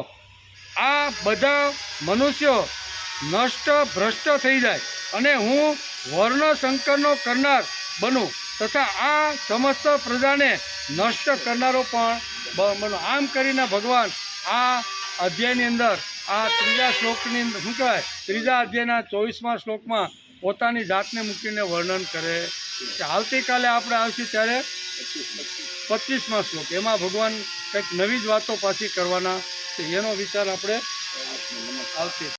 આ બધા મનુષ્યો નષ્ટ ભ્રષ્ટ થઈ જાય અને હું વર્ણ સંકરનો કરનાર બનું તથા આ સમસ્ત પ્રજાને નષ્ટ કરનારો પણ બનો. આમ કરીને ભગવાન આ અધ્યાયની અંદર આ ત્રીજા શ્લોકની અંદર શું કહેવાય ત્રીજા અધ્યાયના 24મા શ્લોકમાં પોતાની જાતને મૂકીને વર્ણન કરે કે આવતીકાલે આપણે આવશું ત્યારે 25મા શ્લોક એમાં ભગવાન કંઈક નવી જ વાતો પાછી કરવાના છે. એનો વિચાર આપણે આવતી